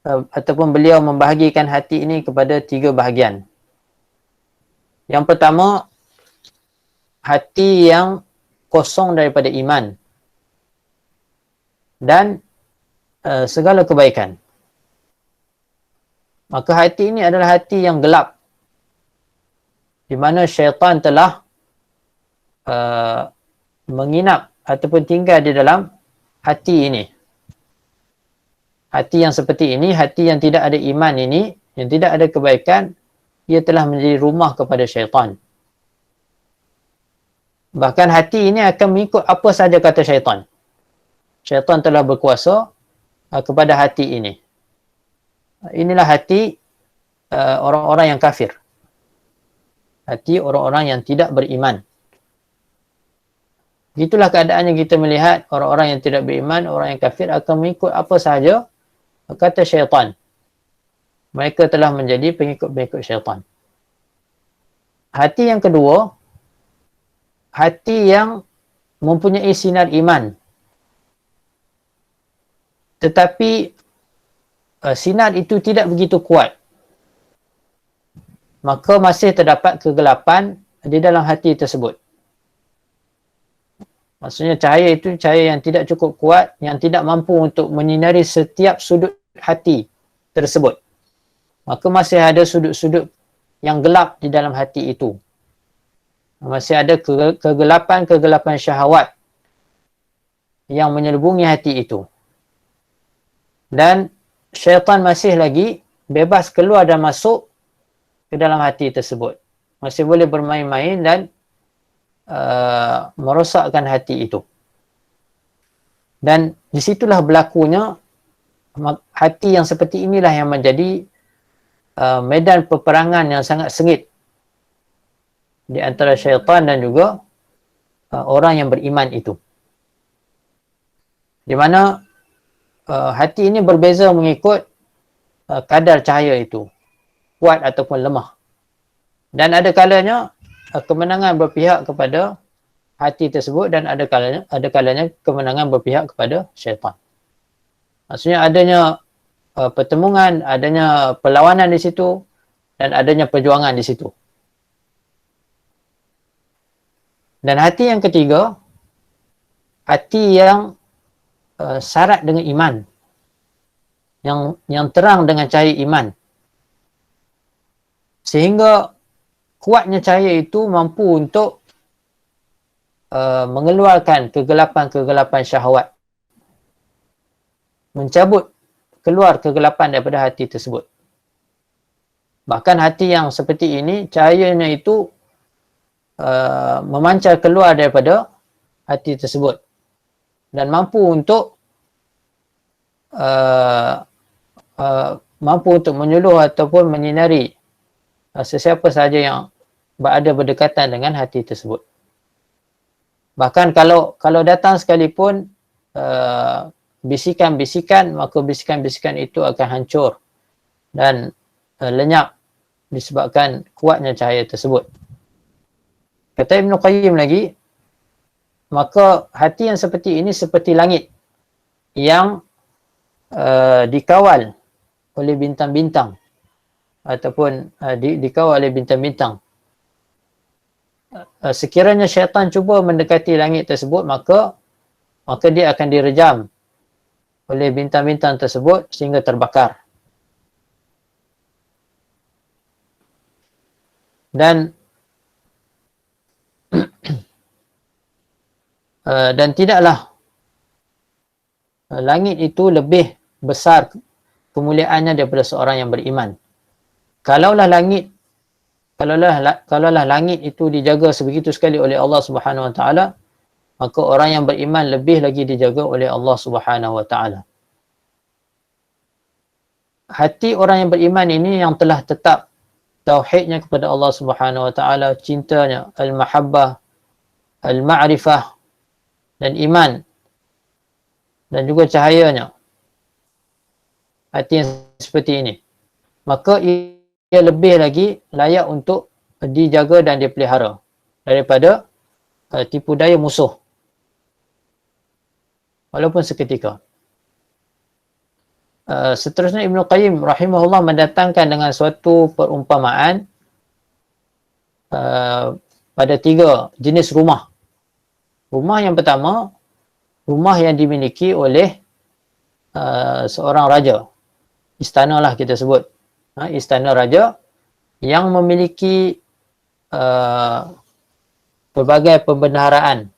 ataupun beliau membahagikan hati ini kepada 3 bahagian. Yang pertama, hati yang kosong daripada iman dan segala kebaikan. Maka hati ini adalah hati yang gelap, di mana syaitan telah menginap ataupun tinggal di dalam hati ini. Hati yang seperti ini, hati yang tidak ada iman ini, yang tidak ada kebaikan, ia telah menjadi rumah kepada syaitan. Bahkan hati ini akan mengikut apa sahaja kata syaitan. Syaitan telah berkuasa kepada hati ini. Inilah hati orang-orang yang kafir. Hati orang-orang yang tidak beriman. Itulah keadaannya kita melihat orang-orang yang tidak beriman, orang yang kafir akan mengikut apa sahaja kata syaitan. Mereka telah menjadi pengikut-pengikut syaitan. Hati yang kedua, hati yang mempunyai sinar iman. Tetapi sinar itu tidak begitu kuat. Maka masih terdapat kegelapan di dalam hati tersebut. Maksudnya cahaya itu cahaya yang tidak cukup kuat, yang tidak mampu untuk menyinari setiap sudut hati tersebut. Maka masih ada sudut-sudut yang gelap di dalam hati itu. Masih ada kegelapan-kegelapan syahwat yang menyelubungi hati itu. Dan syaitan masih lagi bebas keluar dan masuk ke dalam hati tersebut. Masih boleh bermain-main dan merosakkan hati itu. Dan disitulah berlakunya hati yang seperti inilah yang menjadi medan peperangan yang sangat sengit di antara syaitan dan juga orang yang beriman itu. Di mana hati ini berbeza mengikut kadar cahaya itu, kuat ataupun lemah. Dan ada kalanya kemenangan berpihak kepada hati tersebut dan ada kalanya kemenangan berpihak kepada syaitan. Maksudnya adanya pertemuan, adanya perlawanan di situ dan adanya perjuangan di situ. Dan hati yang ketiga hati yang syarat dengan iman, yang terang dengan cahaya iman, sehingga kuatnya cahaya itu mampu untuk mengeluarkan kegelapan-kegelapan syahwat, mencabut keluar kegelapan daripada hati tersebut. Bahkan hati yang seperti ini, cahayanya itu memancar keluar daripada hati tersebut dan mampu untuk menyuluh ataupun menyinari sesiapa sahaja yang berada berdekatan dengan hati tersebut. Bahkan kalau datang sekalipun bisikan-bisikan, maka bisikan-bisikan itu akan hancur dan lenyap disebabkan kuatnya cahaya tersebut. Kata Ibn Qayyim lagi, maka hati yang seperti ini seperti langit yang dikawal oleh bintang-bintang ataupun dikawal oleh bintang-bintang. Sekiranya syaitan cuba mendekati langit tersebut, maka dia akan direjam oleh bintang-bintang tersebut sehingga terbakar. Dan tidaklah langit itu lebih besar kemuliaannya daripada seorang yang beriman. Kalaulah langit itu dijaga sebegitu sekali oleh Allah Subhanahu Wa Taala, maka orang yang beriman lebih lagi dijaga oleh Allah Subhanahu Wa Taala. Hati orang yang beriman ini yang telah tetap tauhidnya kepada Allah Subhanahu Wa Taala, cintanya, al-mahabbah, al-ma'rifah dan iman, dan juga cahayanya, hati yang seperti ini, maka ia lebih lagi layak untuk dijaga dan dipelihara daripada tipu daya musuh walaupun seketika. Seterusnya Ibn Qayyim rahimahullah mendatangkan dengan suatu perumpamaan pada 3 jenis rumah. Rumah yang pertama, rumah yang dimiliki oleh seorang raja. Istana lah kita sebut. Istana raja yang memiliki pelbagai pembendaharaan,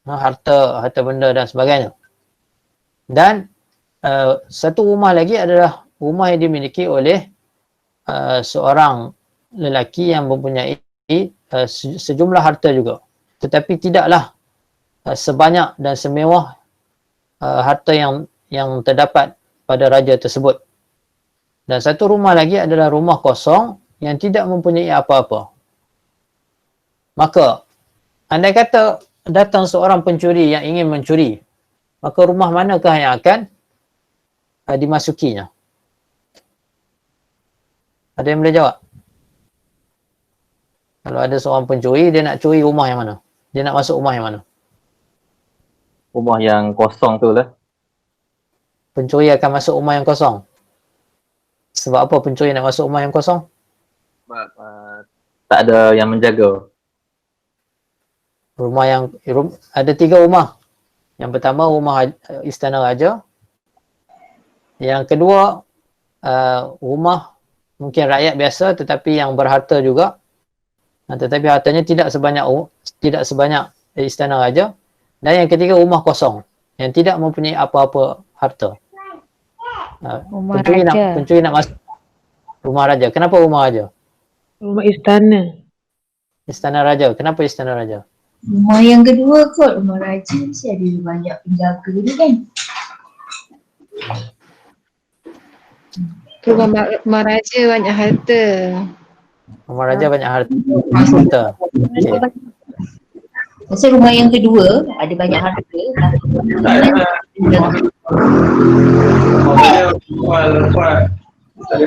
harta benda dan sebagainya. Dan satu rumah lagi adalah rumah yang dimiliki oleh seorang lelaki yang mempunyai sejumlah harta juga, tetapi tidaklah sebanyak dan semewah harta yang terdapat pada raja tersebut. Dan satu rumah lagi adalah rumah kosong yang tidak mempunyai apa-apa. Maka andai kata datang seorang pencuri yang ingin mencuri, maka rumah manakah yang akan dimasukinya? Ada yang boleh jawab? Kalau ada seorang pencuri, dia nak curi rumah yang mana? Dia nak masuk rumah yang mana? Rumah yang kosong tu lah. Pencuri akan masuk rumah yang kosong. Sebab apa pencuri nak masuk rumah yang kosong? Sebab tak ada yang menjaga. Ada 3 rumah. Yang pertama rumah istana raja. Yang kedua rumah mungkin rakyat biasa tetapi yang berharta juga. Tetapi hartanya tidak sebanyak istana raja. Dan yang ketiga rumah kosong yang tidak mempunyai apa-apa harta. Pencuri nak masuk rumah raja. Kenapa rumah raja? Rumah istana. Istana raja. Kenapa istana raja? Rumah yang kedua kot, rumah raja mesti ada banyak penjaga ni kan. Rumah raja banyak harta. Rumah raja banyak harta. Okay. Masa rumah yang kedua ada banyak harta.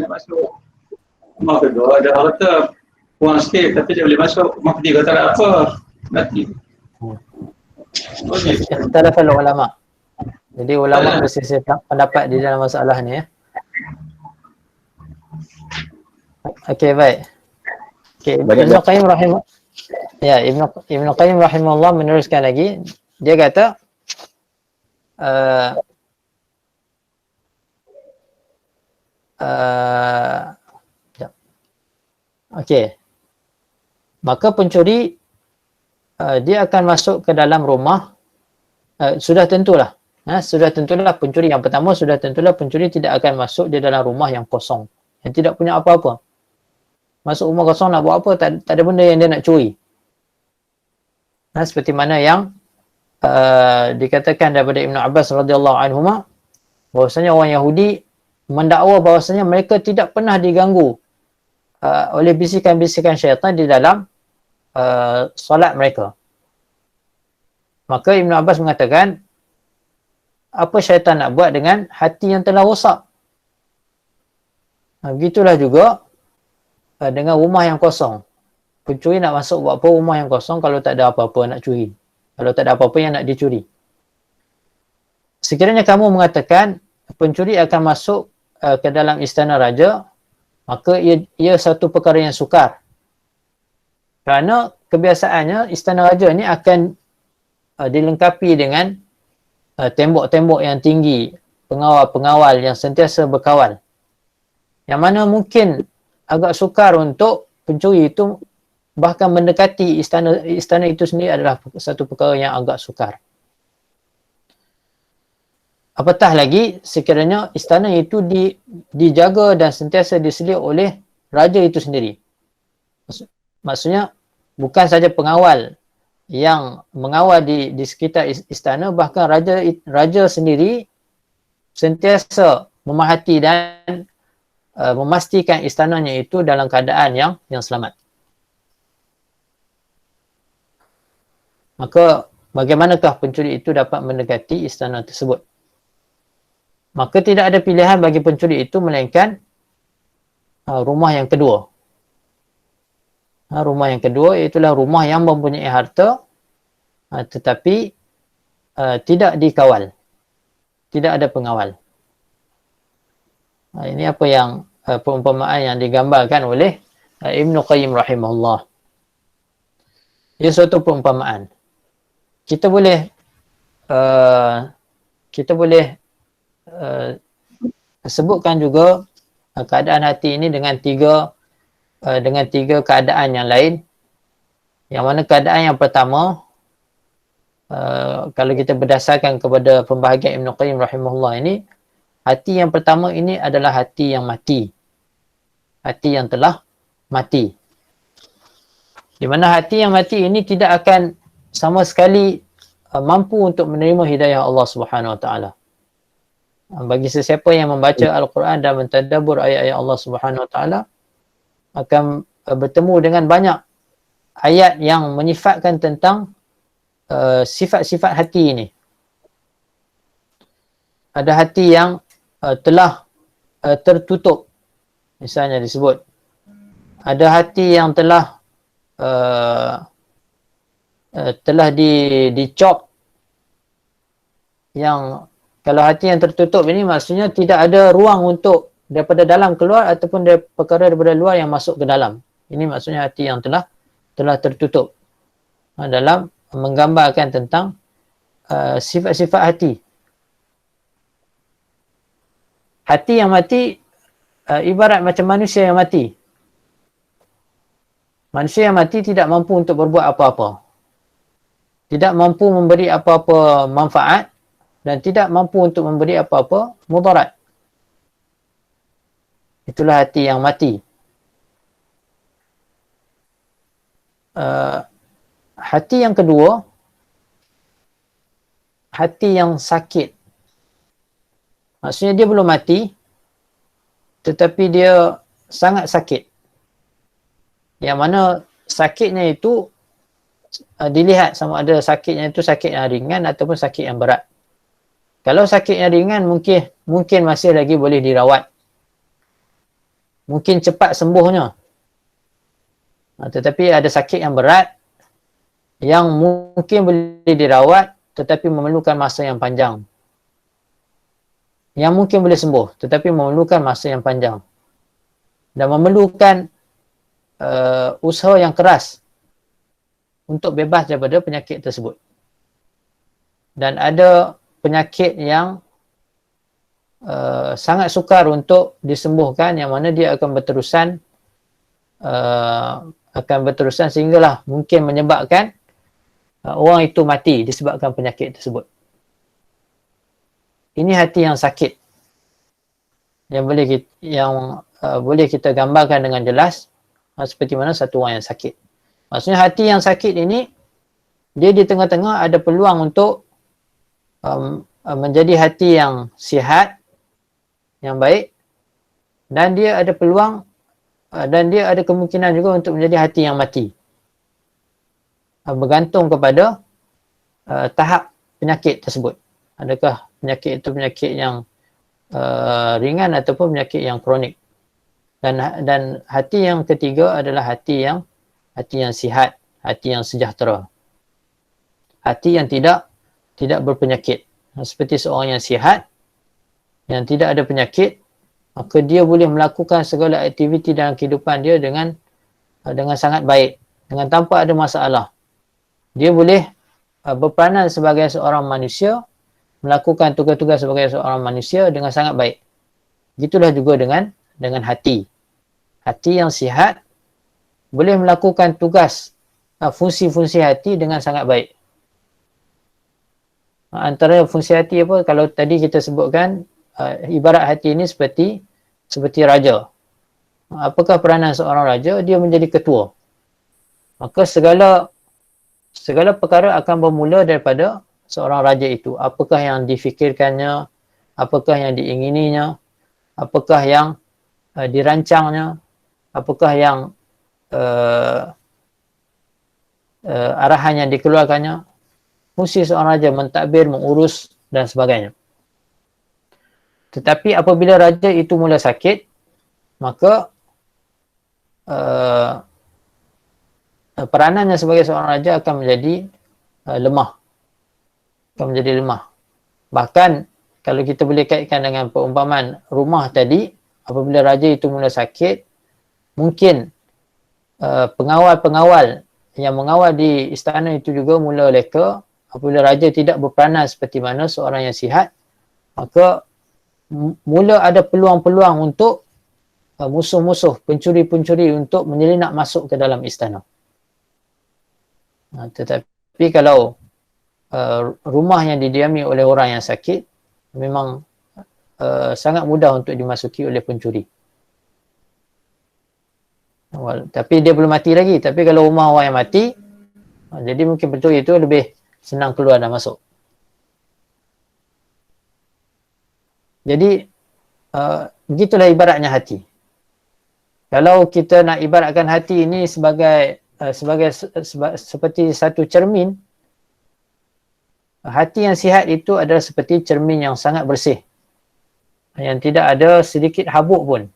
Masuk rumah kedua ada harta kurang sikit tapi dia boleh masuk. Rumah ketiga tak ada apa, mati. Ikhtilafal ulama. Jadi ulama berselisih pendapat di dalam masalah ni ya. Okey, baik. Okey, Ibn Qayyim rahimahullah meneruskan lagi dia kata sekejap. Okey. Maka pencuri dia akan masuk ke dalam rumah, sudah tentulah pencuri yang pertama, sudah tentulah pencuri tidak akan masuk di dalam rumah yang kosong, yang tidak punya apa-apa. Masuk rumah kosong nak buat apa? Tak ada benda yang dia nak curi. Seperti mana yang dikatakan daripada Ibn Abbas radhiyallahu anhuma, bahwasanya orang Yahudi mendakwa bahwasanya mereka tidak pernah diganggu oleh bisikan-bisikan syaitan di dalam solat mereka. Maka Ibn Abbas mengatakan, apa syaitan nak buat dengan hati yang telah rosak? Begitulah juga dengan rumah yang kosong. Pencuri nak masuk buat apa rumah yang kosong kalau tak ada apa-apa nak curi, kalau tak ada apa-apa yang nak dicuri. Sekiranya kamu mengatakan pencuri akan masuk ke dalam istana raja, maka ia satu perkara yang sukar. Kerana kebiasaannya istana raja ni akan dilengkapi dengan tembok-tembok yang tinggi, pengawal-pengawal yang sentiasa berkawal. Yang mana mungkin agak sukar untuk pencuri itu bahkan mendekati istana itu sendiri adalah satu perkara yang agak sukar. Apatah lagi sekiranya istana itu dijaga dan sentiasa diselir oleh raja itu sendiri. Maksudnya bukan saja pengawal yang mengawal di sekitar istana, bahkan raja sendiri sentiasa memerhati dan memastikan istananya itu dalam keadaan yang selamat. Maka bagaimanakah pencuri itu dapat mendekati istana tersebut? Maka tidak ada pilihan bagi pencuri itu melainkan rumah yang kedua. Rumah yang kedua iaitulah rumah yang mempunyai harta tetapi tidak dikawal, tidak ada pengawal. Ini apa yang perumpamaan yang digambarkan oleh Ibn Qayyim rahimahullah. Ia suatu perumpamaan. Kita boleh sebutkan juga keadaan hati ini dengan tiga keadaan yang lain. Yang mana keadaan yang pertama, kalau kita berdasarkan kepada pembahagian Ibn Qayyim rahimahullah ini, hati yang pertama ini adalah hati yang mati. Hati yang telah mati. Di mana hati yang mati ini tidak akan sama sekali mampu untuk menerima hidayah Allah Subhanahu Wa Taala. Bagi sesiapa yang membaca Al-Quran dan mentadabbur ayat-ayat Allah Subhanahu Wa Taala akan bertemu dengan banyak ayat yang menyifatkan tentang sifat-sifat hati ini. Ada hati yang telah tertutup, misalnya disebut. Ada hati yang telah dicop. Yang kalau hati yang tertutup ini maksudnya tidak ada ruang untuk daripada dalam keluar ataupun perkara daripada luar yang masuk ke dalam. Ini maksudnya hati yang telah tertutup. Dalam menggambarkan tentang sifat-sifat hati. Hati yang mati ibarat macam manusia yang mati. Manusia yang mati tidak mampu untuk berbuat apa-apa. Tidak mampu memberi apa-apa manfaat dan tidak mampu untuk memberi apa-apa mudarat. Itulah hati yang mati. Hati yang kedua, hati yang sakit. Maksudnya dia belum mati, tetapi dia sangat sakit. Yang mana sakitnya itu dilihat sama ada sakitnya itu sakit yang ringan ataupun sakit yang berat. Kalau sakit yang ringan mungkin masih lagi boleh dirawat. Mungkin cepat sembuhnya. Tetapi ada sakit yang berat yang mungkin boleh dirawat tetapi memerlukan masa yang panjang. Yang mungkin boleh sembuh tetapi memerlukan masa yang panjang. Dan memerlukan usaha yang keras untuk bebas daripada penyakit tersebut. dan ada penyakit yang sangat sukar untuk disembuhkan, yang mana dia akan berterusan sehinggalah mungkin menyebabkan orang itu mati disebabkan penyakit tersebut. Ini hati yang sakit yang boleh kita gambarkan dengan jelas seperti mana satu orang yang sakit. Maksudnya hati yang sakit ini dia di tengah-tengah ada peluang untuk menjadi hati yang sihat, yang baik, dan dia ada peluang dan dia ada kemungkinan juga untuk menjadi hati yang mati. Bergantung kepada tahap penyakit tersebut. Adakah penyakit itu penyakit yang ringan ataupun penyakit yang kronik. Dan hati yang ketiga adalah hati yang sihat, hati yang sejahtera. Hati yang tidak berpenyakit. Seperti seorang yang sihat, yang tidak ada penyakit, maka dia boleh melakukan segala aktiviti dalam kehidupan dia dengan sangat baik, dengan tanpa ada masalah. Dia boleh berperanan sebagai seorang manusia, melakukan tugas-tugas sebagai seorang manusia dengan sangat baik. Gitulah juga dengan hati. Hati yang sihat boleh melakukan tugas, fungsi-fungsi hati dengan sangat baik. Antara fungsi hati apa? Kalau tadi kita sebutkan, ibarat hati ini seperti raja. Apakah peranan seorang raja? Dia menjadi ketua. Maka segala perkara akan bermula daripada seorang raja itu. Apakah yang difikirkannya, apakah yang diingininya, apakah yang dirancangnya, apakah yang arahan yang dikeluarkannya. Fungsi seorang raja mentadbir, mengurus dan sebagainya. Tetapi apabila raja itu mula sakit, maka peranannya sebagai seorang raja akan menjadi lemah. Bahkan kalau kita boleh kaitkan dengan perumpamaan rumah tadi, apabila raja itu mula sakit, mungkin pengawal-pengawal yang mengawal di istana itu juga mula leka. Apabila raja tidak berperanan seperti mana seorang yang sihat, maka mula ada peluang-peluang untuk musuh-musuh, pencuri-pencuri untuk menyelinap masuk ke dalam istana. Tetapi kalau rumah yang didiami oleh orang yang sakit, memang sangat mudah untuk dimasuki oleh pencuri. Tapi dia belum mati lagi. Tapi kalau rumah orang yang mati, jadi mungkin pencuri itu lebih senang keluar dan masuk. Jadi begitulah ibaratnya hati. Kalau kita nak ibaratkan hati ini sebagai seperti satu cermin, hati yang sihat itu adalah seperti cermin yang sangat bersih, yang tidak ada sedikit habuk pun,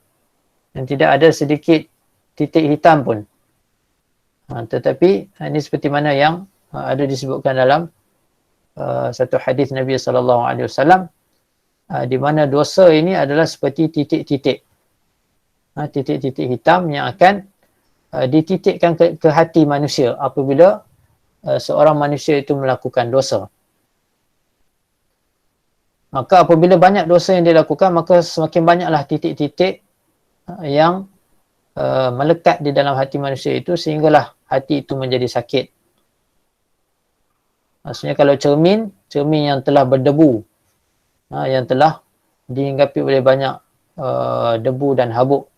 yang tidak ada sedikit titik hitam pun. Tetapi ini seperti mana yang ada disebutkan dalam satu hadis Nabi SAW, di mana dosa ini adalah seperti titik-titik, titik-titik hitam yang akan dititikkan ke hati manusia apabila seorang manusia itu melakukan dosa. Maka apabila banyak dosa yang dilakukan, maka semakin banyaklah titik-titik yang melekat di dalam hati manusia itu, sehinggalah hati itu menjadi sakit. Maksudnya kalau cermin yang telah berdebu, yang telah dihinggapi oleh banyak debu dan habuk,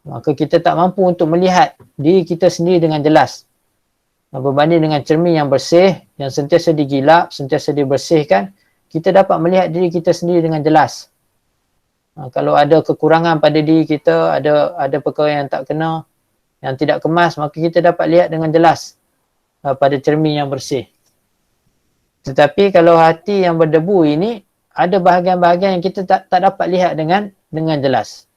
maka kita tak mampu untuk melihat diri kita sendiri dengan jelas. Berbanding dengan cermin yang bersih, yang sentiasa digilap, sentiasa dibersihkan, kita dapat melihat diri kita sendiri dengan jelas. Kalau ada kekurangan pada diri kita, ada perkara yang tak kena, yang tidak kemas, maka kita dapat lihat dengan jelas pada cermin yang bersih. Tetapi kalau hati yang berdebu ini, ada bahagian-bahagian yang kita tak dapat lihat dengan jelas.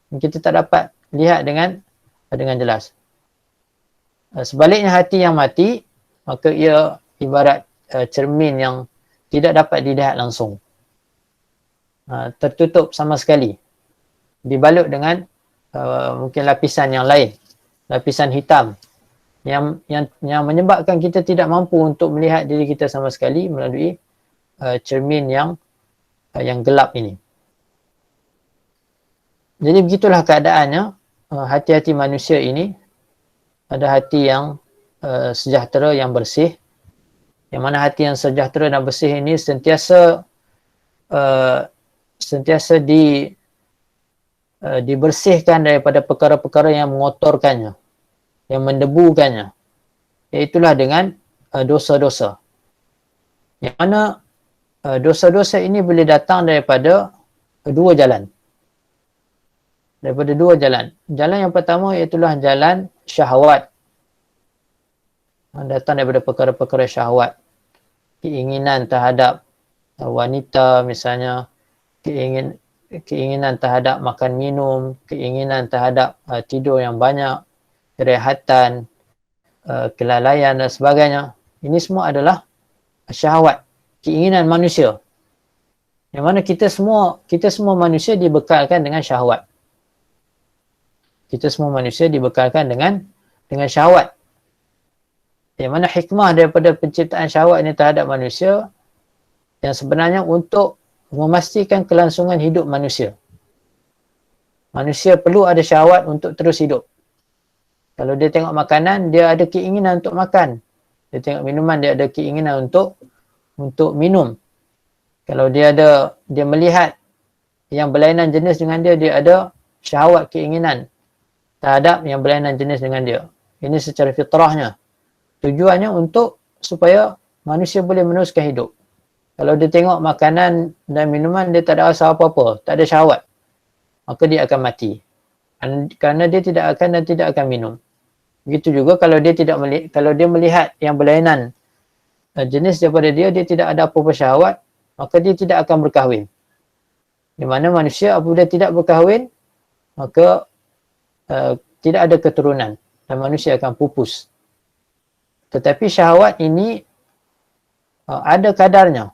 Kita tak dapat lihat dengan jelas. Sebaliknya hati yang mati, maka ia ibarat cermin yang tidak dapat dilihat langsung. Tertutup sama sekali. Dibalut dengan mungkin lapisan yang lain, lapisan hitam yang menyebabkan kita tidak mampu untuk melihat diri kita sama sekali melalui cermin yang gelap ini. Jadi begitulah keadaannya. Hati-hati manusia ini ada hati yang sejahtera, yang bersih. Yang mana hati yang sejahtera dan bersih ini sentiasa dibersihkan daripada perkara-perkara yang mengotorkannya, yang mendebukannya. Iaitulah dengan dosa-dosa. Yang mana dosa-dosa ini boleh datang daripada dua jalan. Daripada dua jalan. Jalan yang pertama iaitulah jalan syahwat. Datang daripada perkara-perkara syahwat. Keinginan terhadap wanita misalnya, keinginan terhadap makan minum, keinginan terhadap tidur yang banyak, kerehatan, kelalaian dan sebagainya. Ini semua adalah syahwat, keinginan manusia. Yang mana kita semua manusia dibekalkan dengan syahwat. Kita semua manusia dibekalkan dengan syahwat. Yang mana hikmah daripada penciptaan syahwat ini terhadap manusia yang sebenarnya untuk memastikan kelangsungan hidup manusia. Manusia perlu ada syahwat untuk terus hidup. Kalau dia tengok makanan, dia ada keinginan untuk makan. Dia tengok minuman, dia ada keinginan untuk minum. Kalau dia melihat yang berlainan jenis dengan dia, dia ada syahwat, keinginan terhadap yang berlainan jenis dengan dia. Ini secara fitrahnya. Tujuannya untuk supaya manusia boleh meneruskan hidup. Kalau dia tengok makanan dan minuman, dia tak ada rasa apa-apa, tak ada syahwat, maka dia akan mati. Kerana dia tidak akan minum. Begitu juga kalau dia melihat yang berlainan jenis daripada dia tidak ada apa-apa syahwat, maka dia tidak akan berkahwin. Di mana manusia apabila tidak berkahwin, maka tidak ada keturunan dan manusia akan pupus. Tetapi syahwat ini ada kadarnya.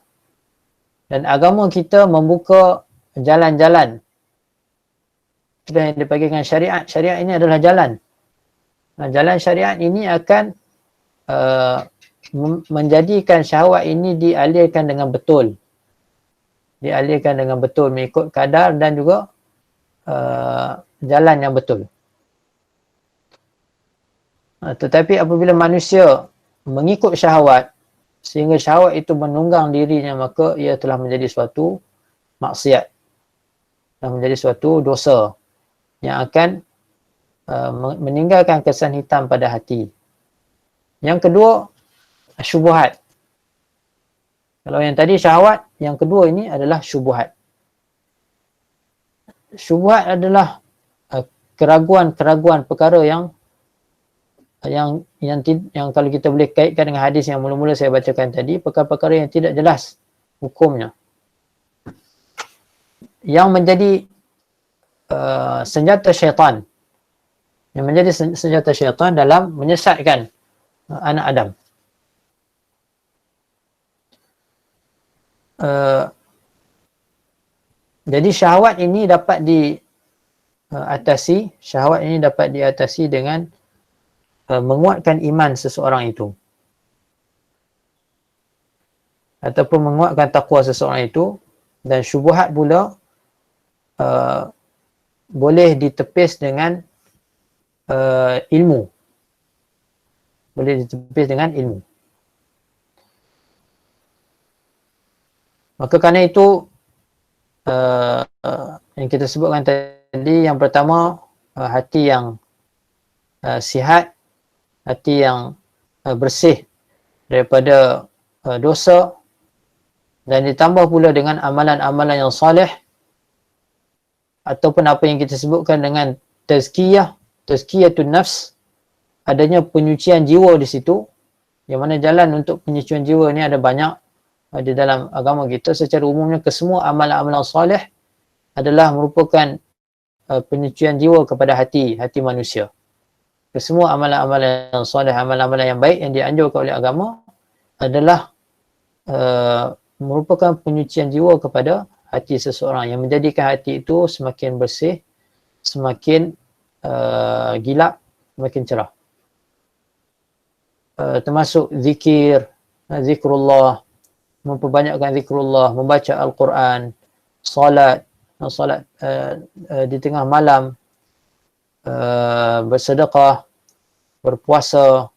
Dan agama kita membuka jalan-jalan. Itulah yang dipanggil dengan syariat. Syariat ini adalah jalan. Jalan syariat ini akan menjadikan syahwat ini dialirkan dengan betul. Dialirkan dengan betul mengikut kadar dan juga jalan yang betul. Tetapi apabila manusia mengikut syahwat sehingga syahwat itu menunggang dirinya, maka ia telah menjadi suatu maksiat. Telah menjadi suatu dosa yang akan meninggalkan kesan hitam pada hati. Yang kedua, syubhat. Kalau yang tadi syahwat, yang kedua ini adalah syubhat. Syubhat adalah keraguan-keraguan perkara yang kalau kita boleh kaitkan dengan hadis yang mula-mula saya bacakan tadi, perkara-perkara yang tidak jelas hukumnya. Yang menjadi senjata syaitan. Yang menjadi senjata syaitan dalam menyesatkan anak Adam. Jadi syahwat ini dapat diatasi dengan menguatkan iman seseorang itu. Ataupun menguatkan takwa seseorang itu. Dan syubhat pula boleh ditepis dengan ilmu. Boleh ditepis dengan ilmu. Maka kerana itu yang kita sebutkan tadi, yang pertama hati yang sihat, hati yang bersih daripada dosa, dan ditambah pula dengan amalan-amalan yang soleh, ataupun apa yang kita sebutkan dengan tazkiyatun nafs, adanya penyucian jiwa di situ. Yang mana jalan untuk penyucian jiwa ni ada banyak di dalam agama kita. Secara umumnya kesemua amalan-amalan soleh adalah merupakan penyucian jiwa kepada hati manusia. Kesemua amalan-amalan yang soleh, amalan-amalan yang baik yang dianjurkan oleh agama adalah merupakan penyucian jiwa kepada hati seseorang, yang menjadikan hati itu semakin bersih, semakin gilap, semakin cerah. Termasuk zikrullah, memperbanyakkan zikrullah, membaca Al-Quran, solat di tengah malam, bersedekah, berpuasa,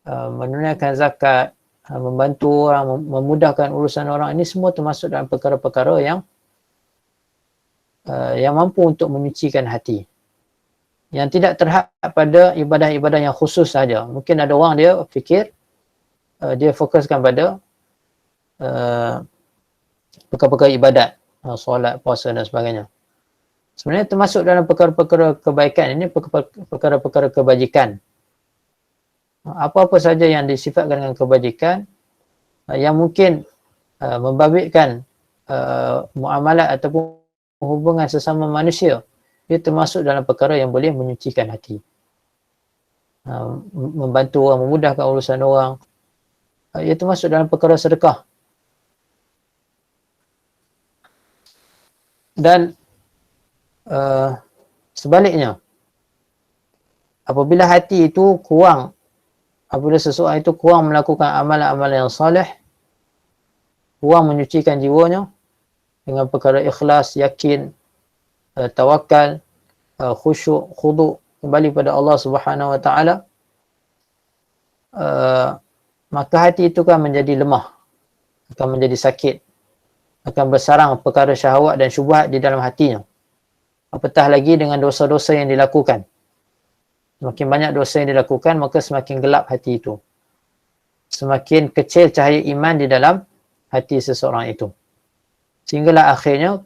menunaikan zakat, membantu orang, memudahkan urusan orang. Ini semua termasuk dalam perkara-perkara yang mampu untuk menyucikan hati. Yang tidak terhad pada ibadah-ibadah yang khusus saja. Mungkin ada orang dia fikir, dia fokuskan pada perkara-perkara ibadat, solat, puasa dan sebagainya. Sebenarnya termasuk dalam perkara-perkara kebaikan, ini perkara-perkara kebajikan. Apa-apa saja yang disifatkan dengan kebajikan, yang mungkin membabitkan muamalat ataupun hubungan sesama manusia, ia termasuk dalam perkara yang boleh menyucikan hati. Membantu orang, memudahkan urusan orang, ia termasuk dalam perkara sedekah. Dan sebaliknya, apabila hati itu kurang, apabila seseorang itu kurang melakukan amalan-amalan yang salih, kurang menyucikan jiwanya dengan perkara ikhlas, yakin, tawakal, khusyuk, khudu' kembali pada Allah Subhanahu Wa Taala, maka hati itu kan menjadi lemah, akan menjadi sakit, akan bersarang perkara syahwat dan syubhat di dalam hatinya. Apatah lagi dengan dosa-dosa yang dilakukan. Semakin banyak dosa yang dilakukan, maka semakin gelap hati itu. Semakin kecil cahaya iman di dalam hati seseorang itu. Sehinggalah akhirnya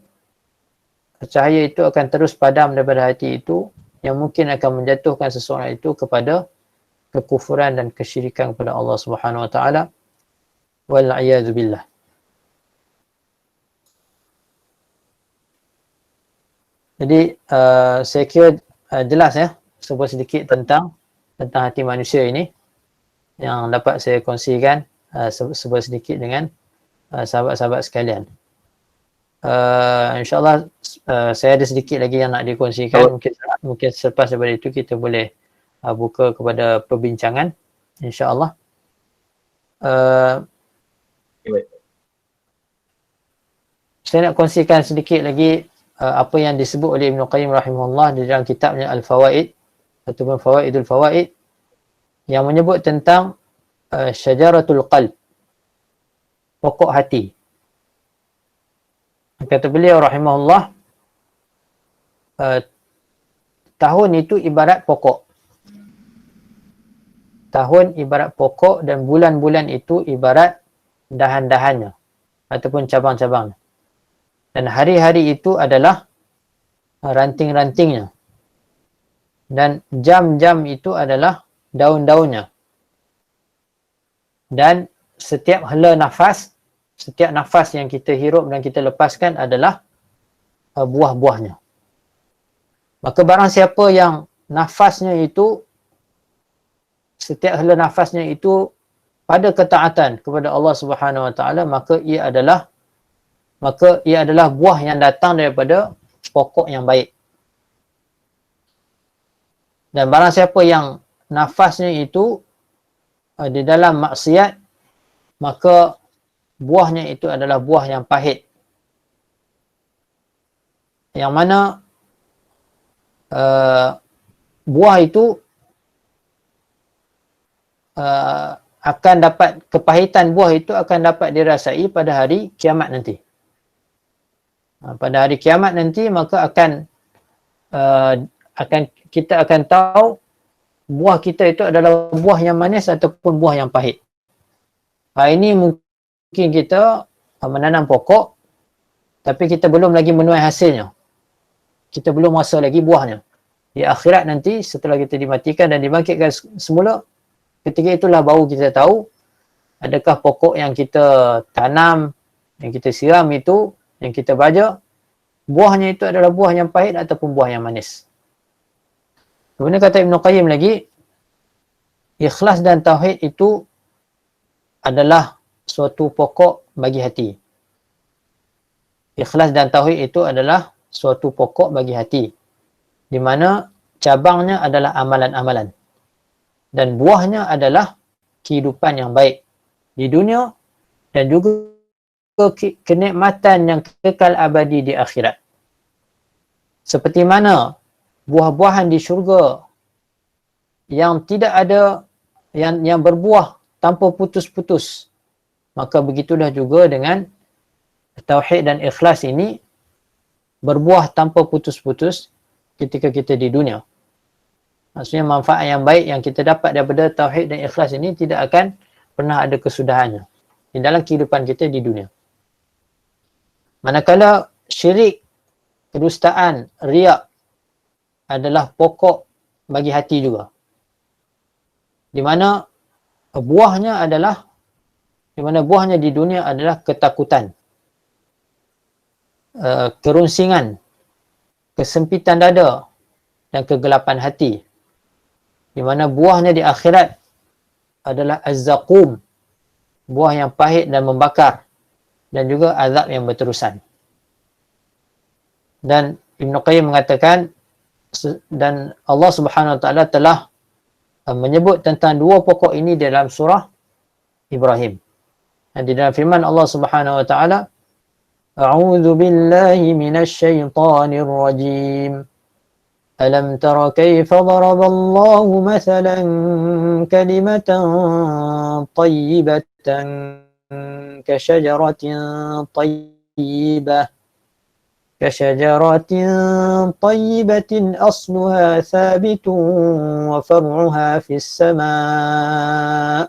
cahaya itu akan terus padam daripada hati itu, yang mungkin akan menjatuhkan seseorang itu kepada kekufuran dan kesyirikan kepada Allah Subhanahu Wa Taala. Wal'iyadzu billah. Jadi saya kira jelas ya, sebuah sedikit tentang hati manusia ini yang dapat saya kongsikan sebuah sedikit dengan sahabat-sahabat sekalian. InsyaAllah saya ada sedikit lagi yang nak dikongsikan. Mungkin selepas daripada itu kita boleh buka kepada perbincangan, InsyaAllah. Saya nak kongsikan sedikit lagi apa yang disebut oleh Ibn Qayyim rahimahullah di dalam kitabnya Al-Fawaid ataupun Fawaidul Fawaid, yang menyebut tentang syajaratul qalb, pokok hati. Kata beliau rahimahullah, tahun itu ibarat pokok. Tahun ibarat pokok dan bulan-bulan itu ibarat dahan-dahannya ataupun cabang-cabangnya. Dan hari-hari itu adalah ranting-rantingnya. Dan jam-jam itu adalah daun-daunnya. Dan setiap hela nafas, setiap nafas yang kita hirup dan kita lepaskan adalah buah-buahnya. Maka barang siapa yang nafasnya itu, setiap hela nafasnya itu pada ketaatan kepada Allah Subhanahu Wa Taala, maka ia adalah buah yang datang daripada pokok yang baik. Dan barang siapa yang nafasnya itu di dalam maksiat, maka buahnya itu adalah buah yang pahit. Yang mana buah itu akan dapat, kepahitan buah itu akan dapat dirasai pada hari kiamat nanti. Pada hari kiamat nanti maka kita akan tahu buah kita itu adalah buah yang manis ataupun buah yang pahit. Ini mungkin kita menanam pokok tapi kita belum lagi menuai hasilnya. Kita belum rasa lagi buahnya. Di akhirat nanti setelah kita dimatikan dan dibangkitkan semula, ketika itulah baru kita tahu adakah pokok yang kita tanam, yang kita siram itu, yang kita baja, buahnya itu adalah buah yang pahit ataupun buah yang manis. Kemudian kata Ibn Qayyim lagi, ikhlas dan tauhid itu adalah suatu pokok bagi hati. Ikhlas dan tauhid itu adalah suatu pokok bagi hati, di mana cabangnya adalah amalan-amalan dan buahnya adalah kehidupan yang baik di dunia dan juga kenikmatan yang kekal abadi di akhirat. Seperti mana buah-buahan di syurga yang tidak ada yang berbuah tanpa putus-putus, maka begitulah juga dengan tauhid dan ikhlas ini berbuah tanpa putus-putus ketika kita di dunia. Maksudnya manfaat yang baik yang kita dapat daripada tauhid dan ikhlas ini tidak akan pernah ada kesudahannya di dalam kehidupan kita di dunia. Manakala syirik, kedustaan, riak adalah pokok bagi hati juga. Di mana buahnya di dunia adalah ketakutan, kerunsingan, kesempitan dada dan kegelapan hati. Di mana buahnya di akhirat adalah az-zaqum, buah yang pahit dan membakar, dan juga azab yang berterusan. Dan Ibn Qayyim mengatakan, dan Allah Subhanahu Wa Taala telah menyebut tentang dua pokok ini dalam surah Ibrahim. Dan di dalam firman Allah Subhanahu Wa Taala, A'udzu billahi minasy syaithanir rajim. Alam tara kaifa daraballahu mathalan kalimatan tayyibatan kashajaratin tayyibah كشجرة طيبة أصلها ثابت وفرعها في السماء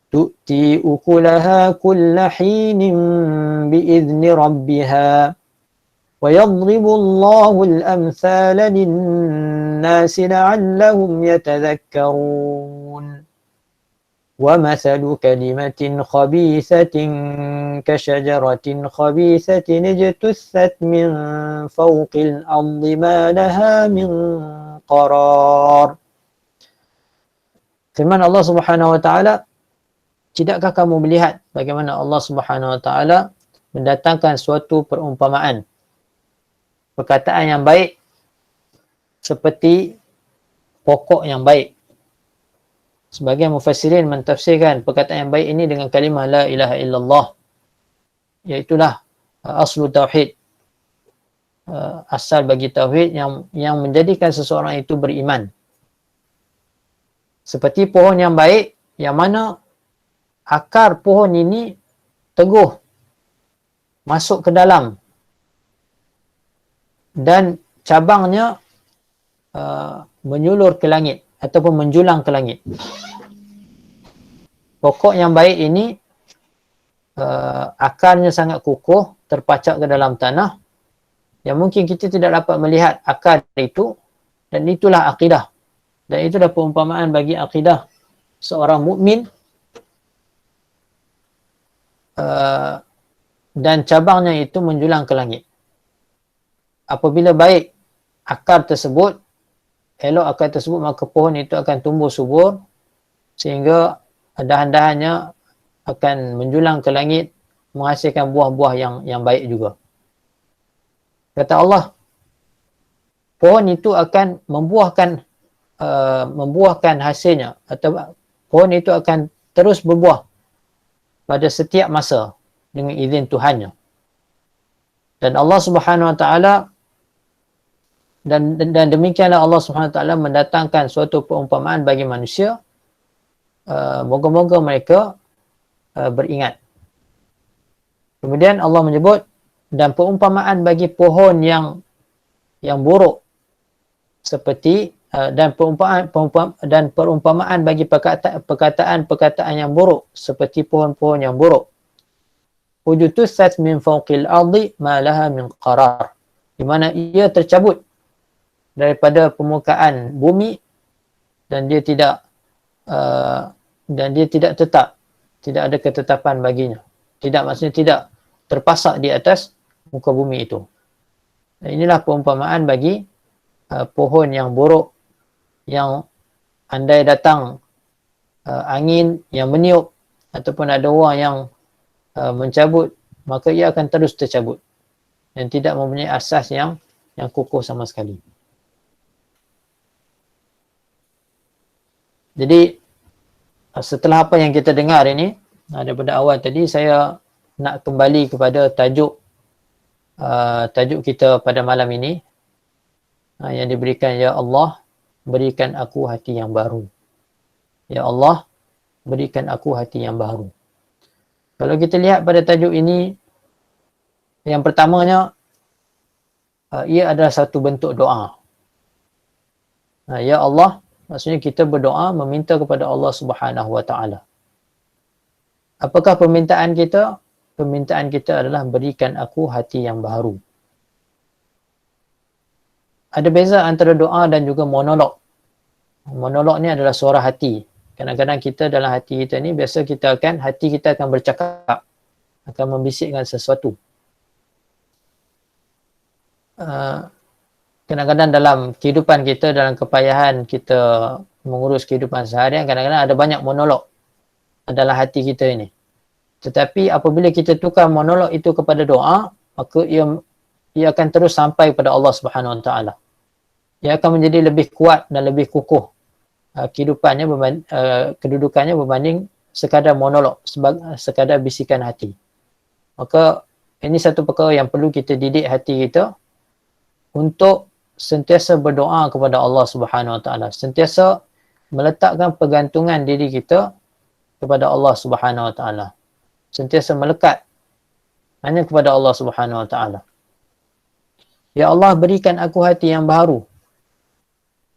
تؤتي أكلها كل حين بإذن ربها ويضرب الله الأمثال للناس لعلهم يتذكرون ومثل كلمة خبيثة كشجرة خبيثة اجتثت من فوق الأرض ما لها من قرار. Firman Allah Subhanahu Wa Taala, tidakkah kamu melihat bagaimana Allah Subhanahu Wa Taala mendatangkan suatu perumpamaan, perkataan yang baik seperti pokok yang baik. Sebagian mufassirin mentafsirkan perkataan yang baik ini dengan kalimah la ilaha illallah, iaitulah aslu tauhid, asal bagi tauhid yang menjadikan seseorang itu beriman. Seperti pohon yang baik yang mana akar pohon ini teguh masuk ke dalam dan cabangnya menyulur ke langit ataupun menjulang ke langit. Pokok yang baik ini akarnya sangat kukuh, terpacak ke dalam tanah, yang mungkin kita tidak dapat melihat akar itu, dan itulah akidah. Dan itulah perumpamaan bagi akidah seorang mukmin, dan cabangnya itu menjulang ke langit. Apabila baik akar tersebut, elok akar tersebut, maka pohon itu akan tumbuh subur sehingga dahan-dahannya akan menjulang ke langit, menghasilkan buah-buah yang baik juga. Kata Allah, pohon itu akan membuahkan hasilnya, atau pohon itu akan terus berbuah pada setiap masa dengan izin Tuhannya. Dan Allah Subhanahu Wa Taala dan demikianlah Allah Subhanahu Wa Taala mendatangkan suatu perumpamaan bagi manusia. Moga-moga mereka beringat. Kemudian Allah menyebut, dan perumpamaan bagi pohon yang buruk seperti dan perumpamaan bagi perkataan yang buruk seperti pohon-pohon yang buruk. Ujutusat min fawqil ardi ma laha min qarar, di mana ia tercabut daripada permukaan bumi dan dia tidak tetap, tidak ada ketetapan baginya. Maksudnya tidak terpasak di atas muka bumi itu. Dan inilah perumpamaan bagi pohon yang buruk, yang andai datang angin yang meniup ataupun ada orang yang mencabut, maka ia akan terus tercabut dan tidak mempunyai asas yang kukuh sama sekali. Jadi setelah apa yang kita dengar ini, daripada awal tadi saya nak kembali kepada tajuk kita pada malam ini yang diberikan, Ya Allah, berikan aku hati yang baru. Ya Allah, berikan aku hati yang baru. Kalau kita lihat pada tajuk ini, yang pertamanya, ia adalah satu bentuk doa. Ya Allah, maksudnya kita berdoa meminta kepada Allah Subhanahu Wa Taala. Apakah permintaan kita? Permintaan kita adalah berikan aku hati yang baru. Ada beza antara doa dan juga monolog. Monolog ni adalah suara hati. Kadang-kadang kita dalam hati kita ni, biasa hati kita akan bercakap, akan membisikkan sesuatu. Kadang-kadang dalam kehidupan kita, dalam kepayahan kita mengurus kehidupan seharian, kadang-kadang ada banyak monolog dalam hati kita ini. Tetapi apabila kita tukar monolog itu kepada doa, maka ia akan terus sampai kepada Allah Subhanahu Wa Taala. Ia akan menjadi lebih kuat dan lebih kukuh kehidupannya, kedudukannya berbanding sekadar monolog, sekadar bisikan hati. Maka ini satu perkara yang perlu kita didik hati kita untuk sentiasa berdoa kepada Allah Subhanahu Wa Taala, sentiasa meletakkan pergantungan diri kita kepada Allah Subhanahu Wa Taala, sentiasa melekat hanya kepada Allah Subhanahu Wa Taala. Ya Allah, berikan aku hati yang baru.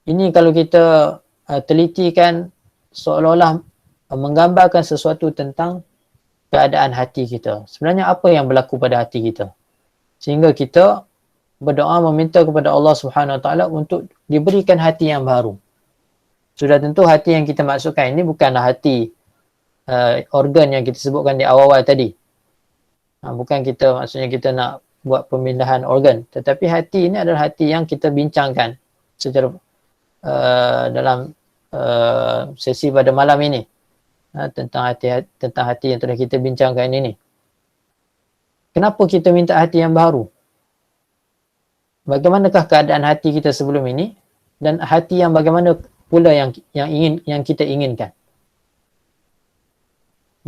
Ini kalau kita telitikan, seolah-olah menggambarkan sesuatu tentang keadaan hati kita. Sebenarnya apa yang berlaku pada hati kita? Sehingga kita berdoa meminta kepada Allah Subhanahu Wa Taala untuk diberikan hati yang baru. Sudah tentu hati yang kita maksudkan ini bukanlah hati organ yang kita sebutkan di awal-awal tadi. Bukan maksudnya kita nak buat pemindahan organ. Tetapi hati ini adalah hati yang kita bincangkan secara dalam sesi pada malam ini, tentang hati yang telah kita bincangkan ini. Kenapa kita minta hati yang baru? Bagaimanakah keadaan hati kita sebelum ini, dan hati yang bagaimana pula yang kita inginkan?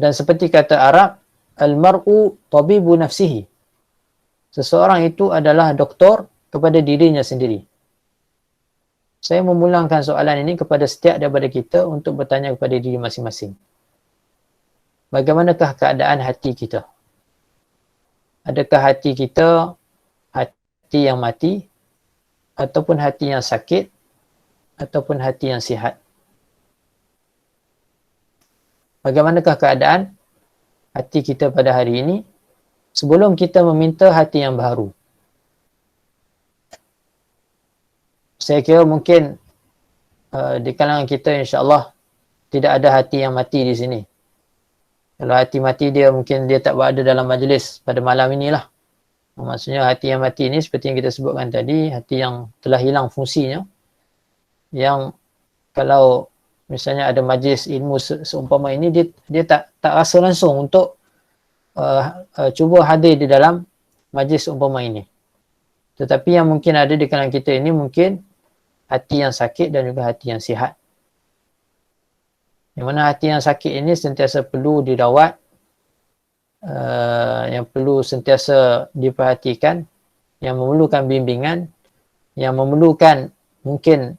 Dan seperti kata Arab, al-mar'u tabibu nafsihi. Seseorang itu adalah doktor kepada dirinya sendiri. Saya memulangkan soalan ini kepada setiap daripada kita untuk bertanya kepada diri masing-masing. Bagaimanakah keadaan hati kita? Adakah hati kita hati yang mati, ataupun hati yang sakit, ataupun hati yang sihat? Bagaimanakah keadaan hati kita pada hari ini sebelum kita meminta hati yang baru? Saya kira mungkin di kalangan kita insya-Allah tidak ada hati yang mati di sini. Kalau hati mati mungkin dia tak berada dalam majlis pada malam inilah. Maksudnya hati yang mati ini seperti yang kita sebutkan tadi, hati yang telah hilang fungsinya, yang kalau misalnya ada majlis ilmu seumpama ini, dia tak rasa langsung untuk cuba hadir di dalam majlis seumpama ini. Tetapi yang mungkin ada di kalangan kita ini mungkin hati yang sakit dan juga hati yang sihat. Yang mana hati yang sakit ini sentiasa perlu dirawat, yang perlu sentiasa diperhatikan, yang memerlukan bimbingan, yang memerlukan mungkin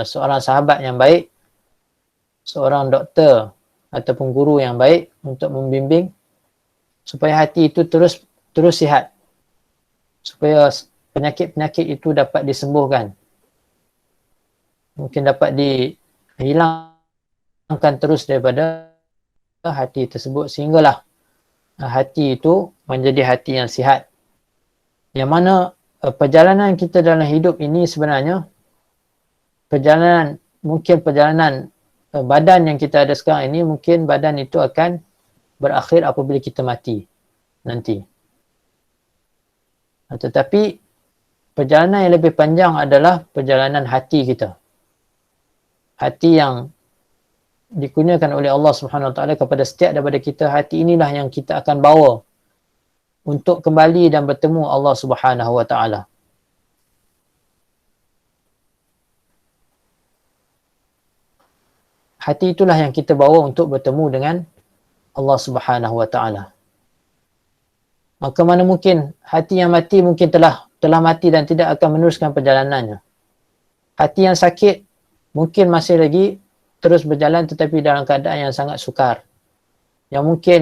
seorang sahabat yang baik, seorang doktor ataupun guru yang baik untuk membimbing supaya hati itu terus sihat, supaya penyakit-penyakit itu dapat disembuhkan, mungkin dapat dihilangkan terus daripada hati tersebut, sehinggalah hati itu menjadi hati yang sihat. Yang mana perjalanan kita dalam hidup ini sebenarnya perjalanan badan yang kita ada sekarang ini, mungkin badan itu akan berakhir apabila kita mati nanti. Tetapi perjalanan yang lebih panjang adalah perjalanan hati kita. Hati yang dikurniakan oleh Allah Subhanahu Wa Taala kepada setiap daripada kita, hati inilah yang kita akan bawa untuk kembali dan bertemu Allah Subhanahu Wa Taala. Hati itulah yang kita bawa untuk bertemu dengan Allah Subhanahu Wa Taala. Maka mana mungkin hati yang mati mungkin telah mati dan tidak akan meneruskan perjalanannya. Hati yang sakit mungkin masih lagi terus berjalan tetapi dalam keadaan yang sangat sukar. Yang mungkin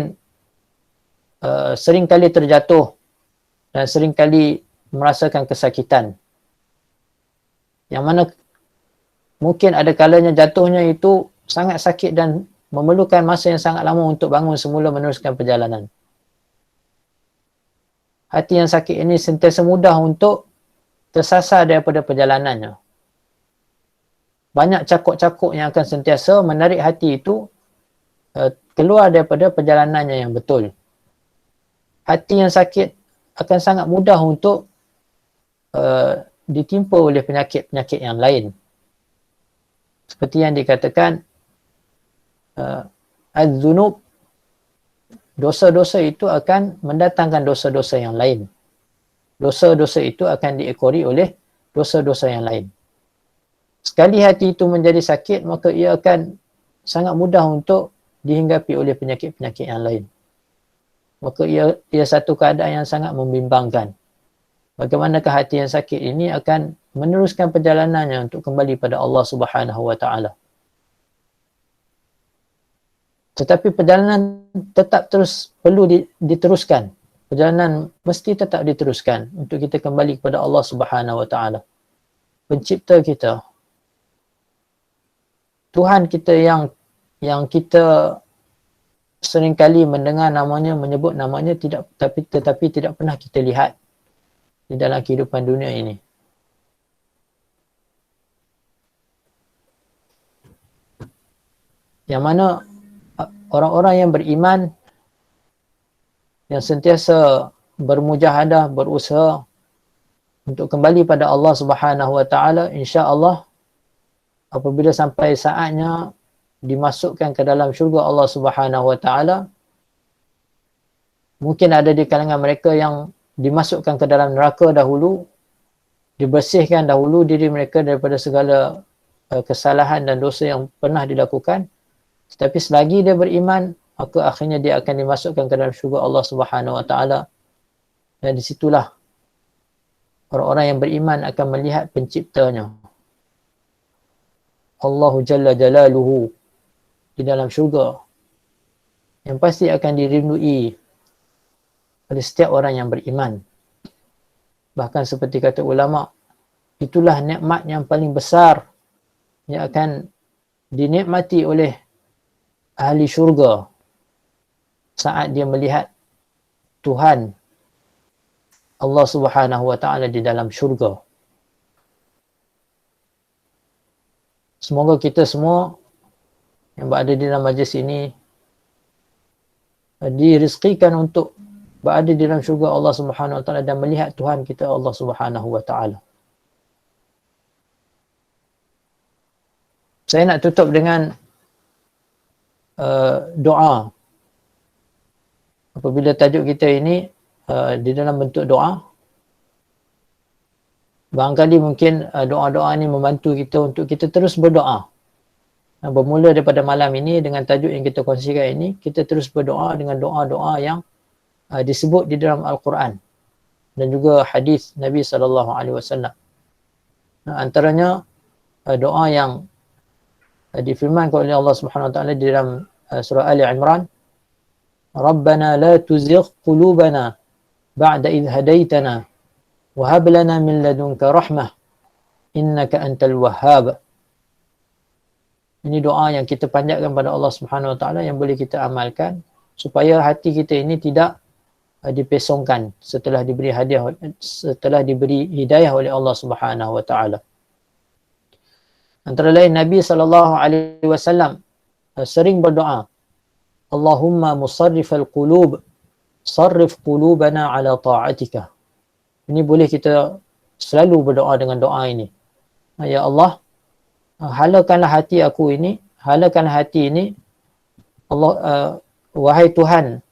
sering kali terjatuh dan sering kali merasakan kesakitan. Yang mana mungkin ada kalanya jatuhnya itu sangat sakit dan memerlukan masa yang sangat lama untuk bangun semula meneruskan perjalanan. Hati yang sakit ini sentiasa mudah untuk tersasar daripada perjalanannya. Banyak cakuk-cakuk yang akan sentiasa menarik hati itu keluar daripada perjalanannya yang betul. Hati yang sakit akan sangat mudah untuk ditimpa oleh penyakit-penyakit yang lain. Seperti yang dikatakan, az-zunub, dosa-dosa itu akan mendatangkan dosa-dosa yang lain. Dosa-dosa itu akan diekori oleh dosa-dosa yang lain. Sekali hati itu menjadi sakit, maka ia akan sangat mudah untuk dihinggapi oleh penyakit-penyakit yang lain. Maka ia satu keadaan yang sangat membimbangkan. Bagaimanakah hati yang sakit ini akan meneruskan perjalanannya untuk kembali pada Allah Subhanahu wa taala. Tetapi perjalanan tetap terus perlu diteruskan. Perjalanan mesti tetap diteruskan untuk kita kembali kepada Allah Subhanahu wa taala. Pencipta kita. Tuhan kita yang kita seringkali mendengar namanya, menyebut namanya tetapi tidak pernah kita lihat di dalam kehidupan dunia ini. Yang mana orang-orang yang beriman yang sentiasa bermujahadah, berusaha untuk kembali pada Allah Subhanahu wa taala, insya-Allah apabila sampai saatnya dimasukkan ke dalam syurga Allah Subhanahu wa taala, mungkin ada di kalangan mereka yang dimasukkan ke dalam neraka dahulu, dibersihkan dahulu diri mereka daripada segala kesalahan dan dosa yang pernah dilakukan. Tetapi selagi dia beriman, maka akhirnya dia akan dimasukkan ke dalam syurga Allah Subhanahu wa taala. Dan disitulah orang-orang yang beriman akan melihat penciptanya, Allahu Jalla Jalaluhu, di dalam syurga, yang pasti akan dirindui oleh setiap orang yang beriman. Bahkan seperti kata ulama, itulah nikmat yang paling besar yang akan dinikmati oleh ahli syurga saat dia melihat Tuhan Allah Subhanahu wa taala di dalam syurga. Semoga kita semua yang berada di dalam majlis ini dirizkikan untuk berada di dalam syurga Allah Subhanahu wa taala dan melihat Tuhan kita Allah Subhanahu wa taala. Saya nak tutup dengan doa. Apabila tajuk kita ini di dalam bentuk doa, barangkali mungkin doa-doa ini membantu kita untuk kita terus berdoa. Bermula daripada malam ini dengan tajuk yang kita kongsikan ini, kita terus berdoa dengan doa-doa yang disebut di dalam Al-Quran dan juga hadis Nabi SAW. Antaranya doa yang difirmankan oleh Allah Subhanahu wa taala di dalam surah Ali Imran, Rabbana la tuzigh qulubana ba'da idh hadaitana wa hab lana min ladunka rahmah innaka antal wahhab. Ini doa yang kita panjatkan pada Allah Subhanahu wa taala yang boleh kita amalkan supaya hati kita ini tidak dipesongkan setelah diberi hidayah oleh Allah Subhanahu wa taala. Antara lain Nabi SAW sering berdoa, Allahumma musarrifal qulub, sarrif qulubana ala ta'atika. Ini boleh kita selalu berdoa dengan doa ini. Ya Allah, halakanlah hati aku ini, halakanlah hati ini, Allah, wahai Tuhan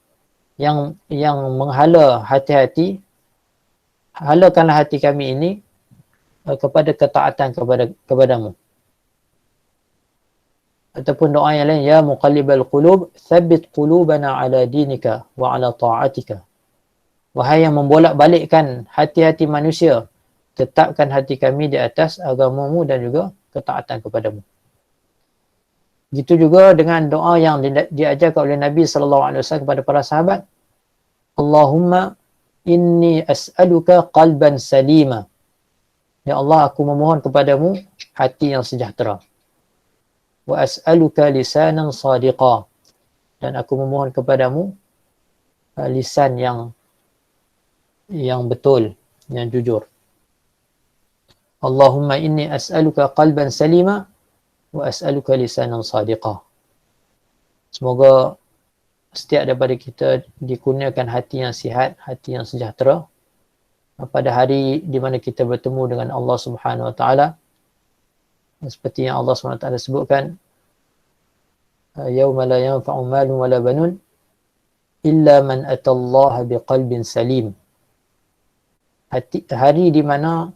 yang menghala hati-hati, halakanlah hati kami ini kepada ketaatan kepadamu. Ataupun doa yang lain, ya muqallibal qulub, thabbit qulubana ala dinika wa ala ta'atika. Wahai yang membolak-balikkan hati-hati manusia, tetapkan hati kami di atas agamamu dan juga ketaatan kepadamu. Gitu juga dengan doa yang diajarkan oleh Nabi SAW kepada para sahabat. Allahumma inni as'aluka qalban salima. Ya Allah, aku memohon kepadamu hati yang sejahtera. Wa as'aluka lisanan sadiqa. Dan aku memohon kepadamu lisan yang betul, yang jujur. Allahumma inni as'aluka qalban salima wa as'aluka lisanan sadiqa. Semoga setiap daripada kita dikurniakan hati yang sihat, hati yang sejahtera pada hari di mana kita bertemu dengan Allah Subhanahu Wa Taala. Seperti yang Allah Subhanahu Wa Taala sebutkan, yauma la yanfa'u malun wala banun illa man atallaha biqalbin salim. Hari di mana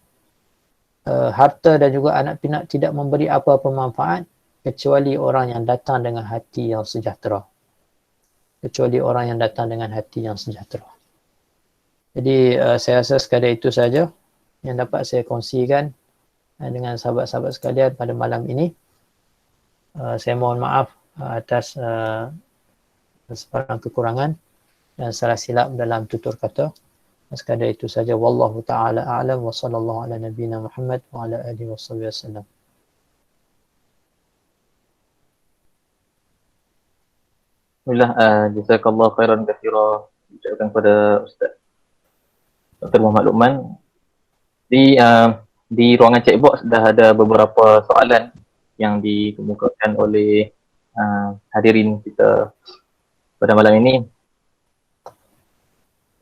harta dan juga anak pinak tidak memberi apa-apa manfaat kecuali orang yang datang dengan hati yang sejahtera. Kecuali orang yang datang dengan hati yang sejahtera. Jadi saya rasa sekadar itu saja yang dapat saya kongsikan dengan sahabat-sahabat sekalian pada malam ini. Saya mohon maaf atas sebarang kekurangan dan salah silap dalam tutur kata. Sekadar itu saja. Wallahu ta'ala a'lam wa sallallahu ala nabiyyina Muhammad wa ala alihi wa sahbihi wasallam. Alhamdulillah, jazakallah khairan katsira, ucapkan kepada Ustaz Dr. Muhammad Luqman. Di ruangan chatbox dah ada beberapa soalan yang dikemukakan oleh hadirin kita pada malam ini.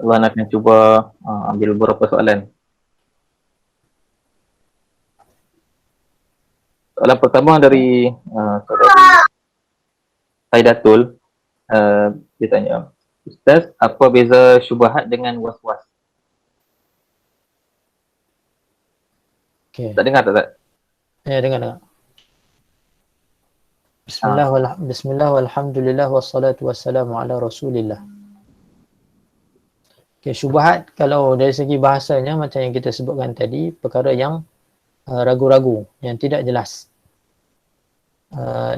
Allah akan cuba ambil beberapa soalan. Soalan pertama dari saudari Saidatul. Dia tanya, Ustaz, apa beza syubhat dengan was-was? Okay. Tak dengar tak? Ya, dengar. Bismillah walhamdulillah wassalatu wassalamu ala rasulillah. Okay, syubhat kalau dari segi bahasanya macam yang kita sebutkan tadi, perkara yang ragu-ragu, yang tidak jelas.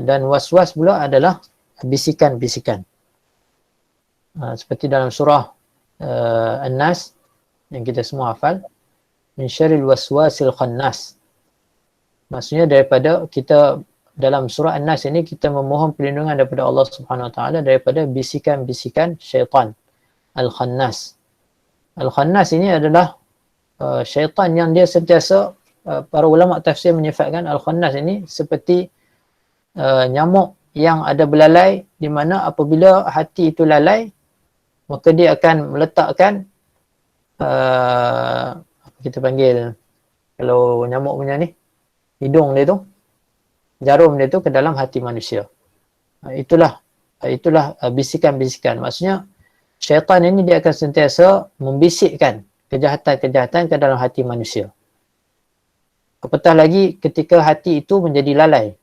Dan was-was pula adalah bisikan-bisikan. Seperti dalam surah An-Nas yang kita semua hafal, min syarril waswasil khannas. Maksudnya daripada kita dalam surah An-Nas ini kita memohon perlindungan daripada Allah Subhanahu Wa Taala daripada bisikan-bisikan syaitan al-khannas. Al-khannas ini adalah syaitan yang dia sentiasa, para ulama tafsir menyifatkan al-khannas ini seperti nyamuk yang ada belalai, di mana apabila hati itu lalai maka dia akan meletakkan apa kita panggil kalau nyamuk punya ni, hidung dia tu, jarum dia tu ke dalam hati manusia. Itulah bisikan-bisikan. Maksudnya syaitan ini dia akan sentiasa membisikkan kejahatan-kejahatan ke dalam hati manusia. Apatah lagi ketika hati itu menjadi lalai,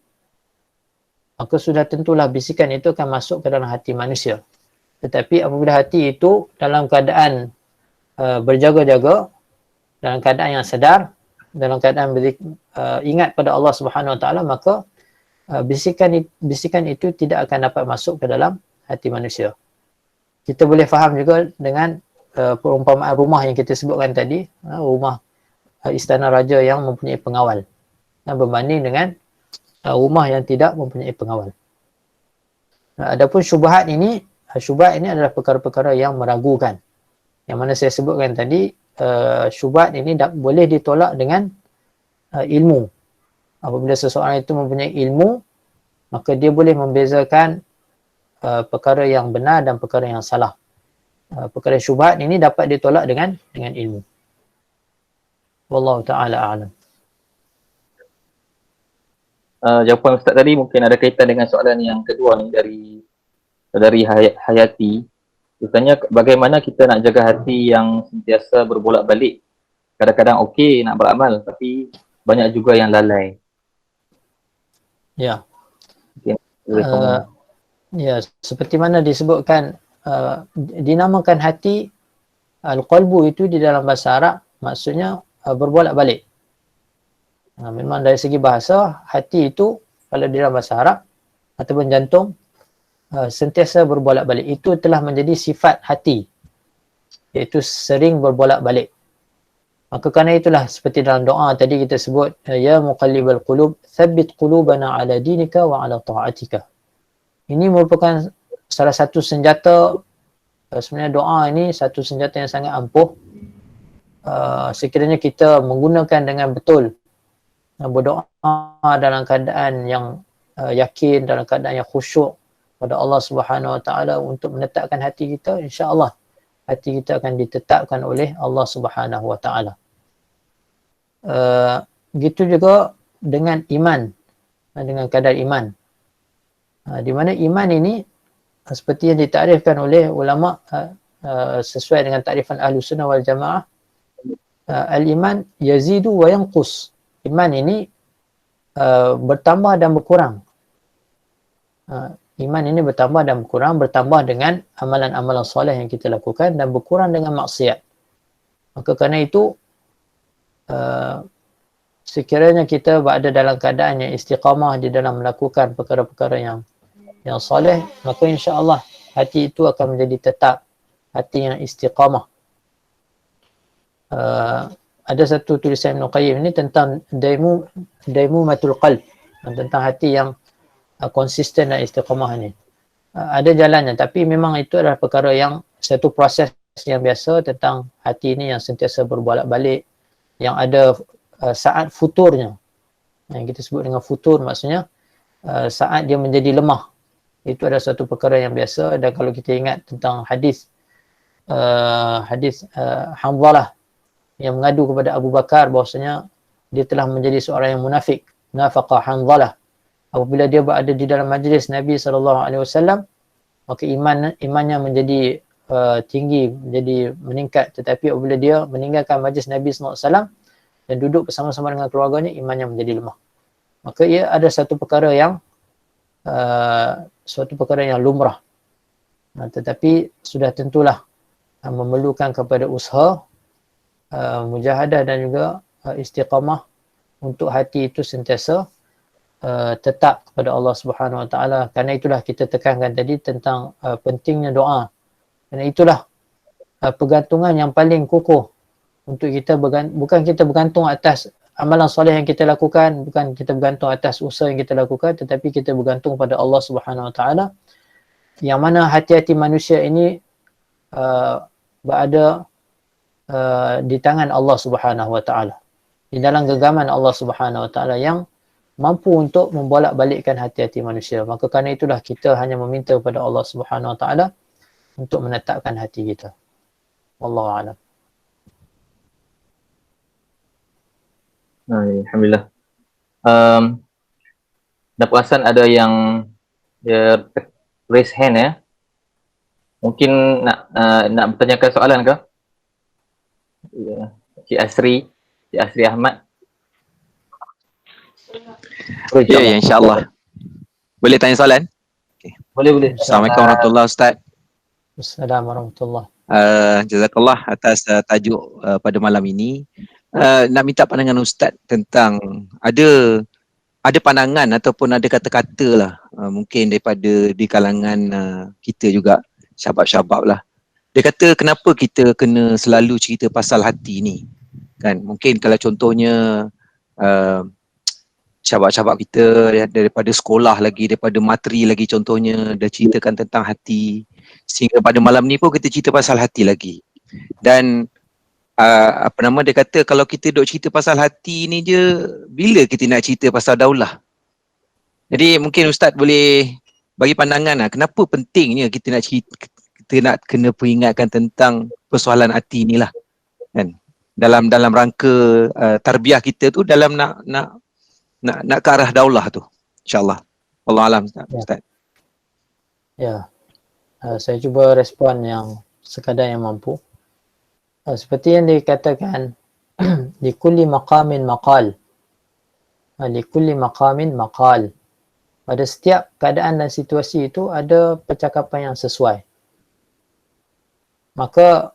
maka sudah tentulah bisikan itu akan masuk ke dalam hati manusia. Tetapi apabila hati itu dalam keadaan berjaga-jaga, dalam keadaan yang sedar, dalam keadaan ingat pada Allah Subhanahu Wa Taala, maka bisikan itu tidak akan dapat masuk ke dalam hati manusia. Kita boleh faham juga dengan perumpamaan rumah yang kita sebutkan tadi, rumah istana raja yang mempunyai pengawal, berbanding dengan rumah yang tidak mempunyai pengawal. Adapun syubhat ini adalah perkara-perkara yang meragukan. Yang mana saya sebutkan tadi, syubhat ini boleh ditolak dengan ilmu. Apabila seseorang itu mempunyai ilmu, maka dia boleh membezakan perkara yang benar dan perkara yang salah. Perkara syubhat ini dapat ditolak dengan ilmu. Wallahu ta'ala a'lam. Jawapan Ustaz tadi mungkin ada kaitan dengan soalan yang kedua ni dari Hayati. Dia tanya bagaimana kita nak jaga hati yang sentiasa berbolak-balik. Kadang-kadang okey nak beramal tapi banyak juga yang lalai. Ya. Okay. Ya, seperti mana disebutkan, dinamakan hati Al-qalbu itu di dalam bahasa Arab maksudnya berbolak-balik. Memang dari segi bahasa, hati itu kalau di dalam bahasa Arab ataupun jantung sentiasa berbolak-balik. Itu telah menjadi sifat hati, iaitu sering berbolak-balik. Maka kerana itulah seperti dalam doa tadi kita sebut, ya muqallibal qulub thabbit qulubana ala dinika wa ala ta'atika. Ini merupakan salah satu senjata, sebenarnya doa ini satu senjata yang sangat ampuh. Sekiranya kita menggunakan dengan betul, berdoa dalam keadaan yang yakin, dalam keadaan yang khusyuk pada Allah Subhanahu Wa Taala untuk menetapkan hati kita, insya-Allah hati kita akan ditetapkan oleh Allah Subhanahu Wa Taala. Begitu juga dengan iman, dengan kadar iman. Di mana iman ini seperti yang ditarifkan oleh ulama sesuai dengan takrifan Ahlussunnah wal Jamaah, al-iman yazidu wa yanqus. Iman ini bertambah dan berkurang. Iman ini bertambah dan berkurang, bertambah dengan amalan-amalan soleh yang kita lakukan dan berkurang dengan maksiat. Maka kerana itu sekiranya kita berada dalam keadaan yang istiqamah di dalam melakukan perkara-perkara yang soleh, maka insya-Allah hati itu akan menjadi tetap hati yang istiqamah. Ada satu tulisan Ibn Qayyim ini tentang daimumatul qalb, tentang hati yang konsisten dan istiqamah ini. Ada jalannya, tapi memang itu adalah perkara yang satu proses yang biasa tentang hati ini yang sentiasa berbolak-balik, yang ada saat futurnya. Yang kita sebut dengan futur maksudnya saat dia menjadi lemah. Itu adalah satu perkara yang biasa. Dan kalau kita ingat tentang hadis Hanzalah yang mengadu kepada Abu Bakar bahawasanya dia telah menjadi seorang yang munafik, nafaqa Hanzalah. Apabila dia berada di dalam majlis Nabi SAW, maka imannya menjadi tinggi, menjadi meningkat. Tetapi apabila dia meninggalkan majlis Nabi SAW dan duduk bersama-sama dengan keluarganya, imannya menjadi lemah. Maka ia ada satu perkara yang lumrah. Tetapi sudah tentulah memerlukan kepada usaha, mujahadah dan juga istiqamah untuk hati itu sentiasa tetap kepada Allah Subhanahu Wa Taala. Karena itulah kita tekankan tadi tentang pentingnya doa. Karena itulah pergantungan yang paling kukuh untuk kita bukan kita bergantung atas amalan soleh yang kita lakukan, bukan kita bergantung atas usaha yang kita lakukan, tetapi kita bergantung pada Allah Subhanahu Wa Taala, yang mana hati-hati manusia ini berada di tangan Allah Subhanahu Wa Taala, di dalam genggaman Allah Subhanahu Wa Taala yang mampu untuk membolak-balikkan hati-hati manusia. Maka kerana itulah kita hanya meminta kepada Allah Subhanahu Wa Taala untuk menetapkan hati kita. Wallahu a'lam. Alhamdulillah. Dah perasan ada yang raise hand ya. Mungkin nak bertanyakan soalan ke? Ya. Cik Asri Ahmad. Ya, insya-Allah. Boleh tanya soalan? Okay. Boleh. Assalamualaikum warahmatullahi Ustaz. Assalamualaikum warahmatullahi. Jazakallah atas tajuk pada malam ini. Nak minta pandangan Ustaz tentang ada pandangan ataupun ada kata-kata lah, mungkin daripada di kalangan kita juga, syabab-syabab lah. Dia kata kenapa kita kena selalu cerita pasal hati ni, kan? Mungkin kalau contohnya syabab-syabab kita daripada sekolah lagi, daripada materi lagi contohnya, dah ceritakan tentang hati, sehingga pada malam ni pun kita cerita pasal hati lagi. Dan dia kata kalau kita duk cerita pasal hati ni je, bila kita nak cerita pasal daulah? Jadi mungkin Ustaz boleh bagi pandangan lah, kenapa pentingnya kita nak kena peringatkan tentang persoalan hati ni lah, kan? Dalam rangka tarbiyah kita tu, dalam nak ke arah daulah tu, insyaAllah. Wallahualam Ustaz. Ya, saya cuba respon yang sekadar yang mampu. Seperti yang dikatakan, di kulli maqamin maqal. Di kulli maqamin maqal. Pada setiap keadaan dan situasi itu ada percakapan yang sesuai. Maka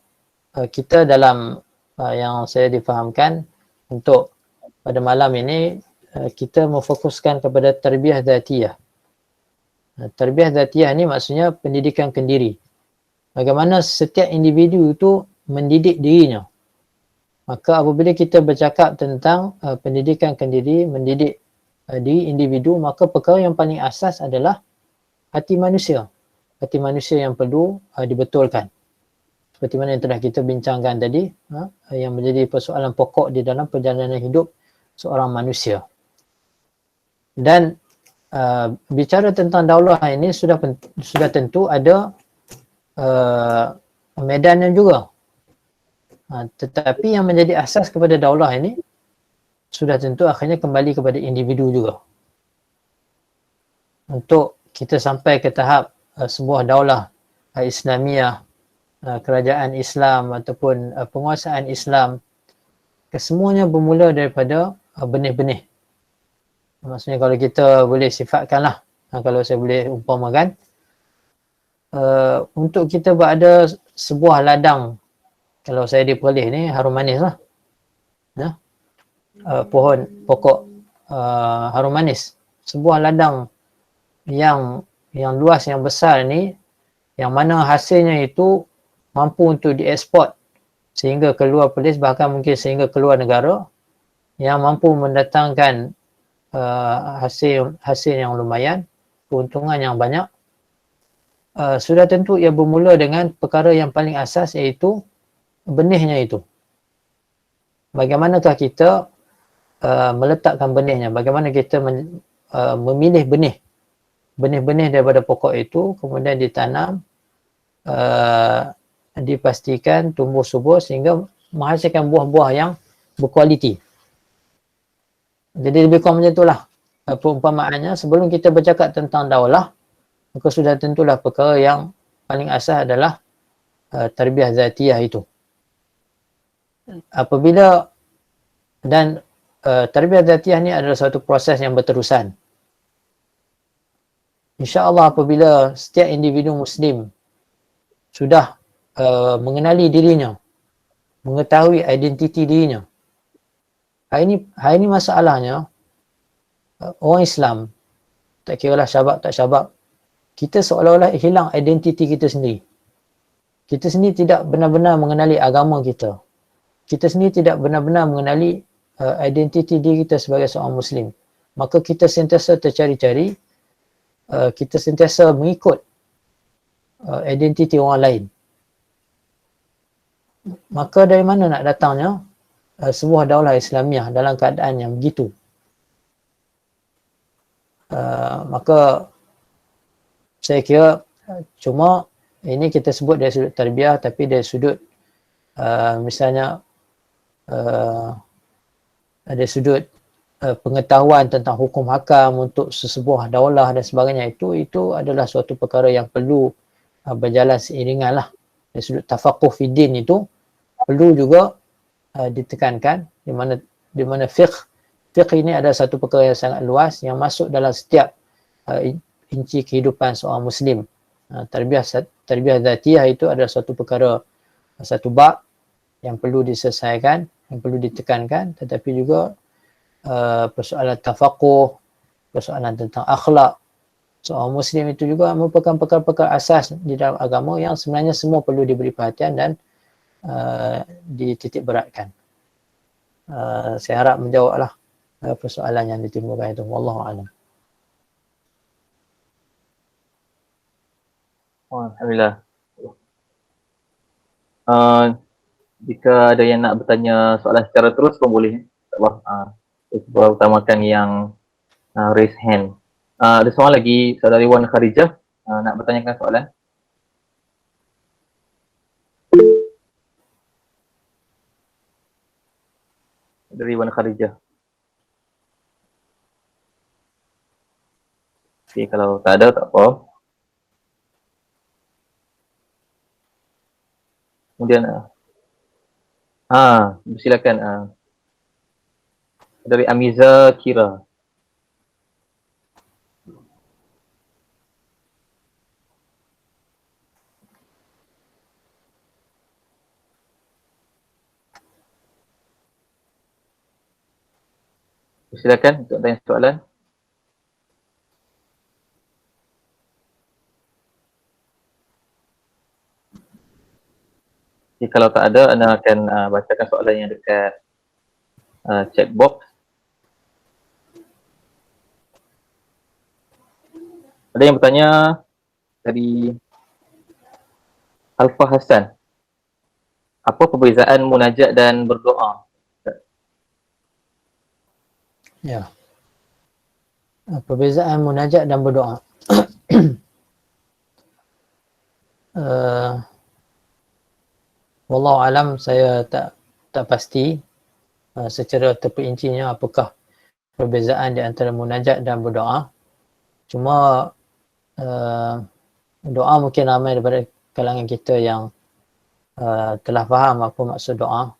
kita dalam yang saya difahamkan untuk pada malam ini kita memfokuskan kepada tarbiyah zatiyah. Tarbiyah zatiyah ni maksudnya pendidikan kendiri. Bagaimana setiap individu itu mendidik dirinya. Maka apabila kita bercakap tentang pendidikan kendiri, mendidik diri individu, maka perkara yang paling asas adalah hati manusia. Hati manusia yang perlu dibetulkan. Seperti mana yang telah kita bincangkan tadi, yang menjadi persoalan pokok di dalam perjalanan hidup seorang manusia. Dan bicara tentang daulah ini sudah tentu ada medannya juga. Tetapi yang menjadi asas kepada daulah ini sudah tentu akhirnya kembali kepada individu juga. Untuk kita sampai ke tahap sebuah daulah Islamiah, kerajaan Islam ataupun penguasaan Islam, kesemuanya bermula daripada benih-benih. Maksudnya kalau kita boleh sifatkanlah, kalau saya boleh umpamakan, untuk kita berada sebuah ladang, kalau saya di Perlis ni harum manis lah, pokok harum manis, sebuah ladang yang luas, yang besar ni, yang mana hasilnya itu mampu untuk dieksport sehingga keluar Perlis, bahkan mungkin sehingga keluar negara, yang mampu mendatangkan hasil yang lumayan, keuntungan yang banyak, sudah tentu ia bermula dengan perkara yang paling asas, iaitu benihnya itu. Bagaimanakah kita meletakkan benihnya, bagaimana kita memilih benih-benih daripada pokok itu, kemudian ditanam, dipastikan tumbuh subur sehingga menghasilkan buah-buah yang berkualiti. Jadi lebih kurang macam itulah perumpamaannya. Sebelum kita bercakap tentang daulah, maka sudah tentulah perkara yang paling asas adalah tarbiyah zatiyah itu. Apabila dan tarbiyah zatiyah ni adalah satu proses yang berterusan. InsyaAllah apabila setiap individu Muslim sudah mengenali dirinya, mengetahui identiti dirinya. Hari ini masalahnya, orang Islam, tak kiralah syabab tak syabab, kita seolah-olah hilang identiti kita sendiri. Kita sendiri tidak benar-benar mengenali agama kita. Kita sendiri tidak benar-benar mengenali identiti diri kita sebagai seorang Muslim. Maka kita sentiasa tercari-cari, kita sentiasa mengikut identiti orang lain. Maka dari mana nak datangnya sebuah daulah Islamiah dalam keadaan yang begitu? Maka saya kira cuma ini kita sebut dari sudut tarbiyah, tapi dari sudut misalnya dari sudut pengetahuan tentang hukum hakam untuk sesebuah daulah dan sebagainya, itu adalah suatu perkara yang perlu berjalan seiringan lah. Dari sudut tafaqquh fi din itu perlu juga ditekankan, di mana fiqh ini adalah satu perkara yang sangat luas yang masuk dalam setiap inci kehidupan seorang Muslim. Tarbiyah zatiyah itu adalah satu perkara, satu bab yang perlu diselesaikan, yang perlu ditekankan, tetapi juga persoalan tafaqquh, persoalan tentang akhlak seorang Muslim itu juga merupakan perkara-perkara asas di dalam agama yang sebenarnya semua perlu diberi perhatian dan dititik beratkan. Saya harap menjawablah persoalan yang ditimbulkan itu. Wallahu a'lam. Alhamdulillah. Jika ada yang nak bertanya soalan secara terus pun boleh. Kita utamakan yang raise hand. Ada soalan lagi, Saudari Wan Kharijah nak bertanyakan soalan. Dari Wan Kharijah. Okay, kalau tak ada, tak apa. Kemudian, silakan. Dari Amiza Kira. Silakan untuk tanya soalan. Jadi, kalau tak ada, Ana akan bacakan soalan yang dekat chat box. Ada yang bertanya dari Alfa Hassan. Apa perbezaan munajat dan berdoa? Ya. Perbezaan munajat dan berdoa. Wallahu alam, saya tak pasti secara terperincinya apakah perbezaan di antara munajat dan berdoa. Cuma doa mungkin ramai daripada kalangan kita yang telah faham apa maksud doa.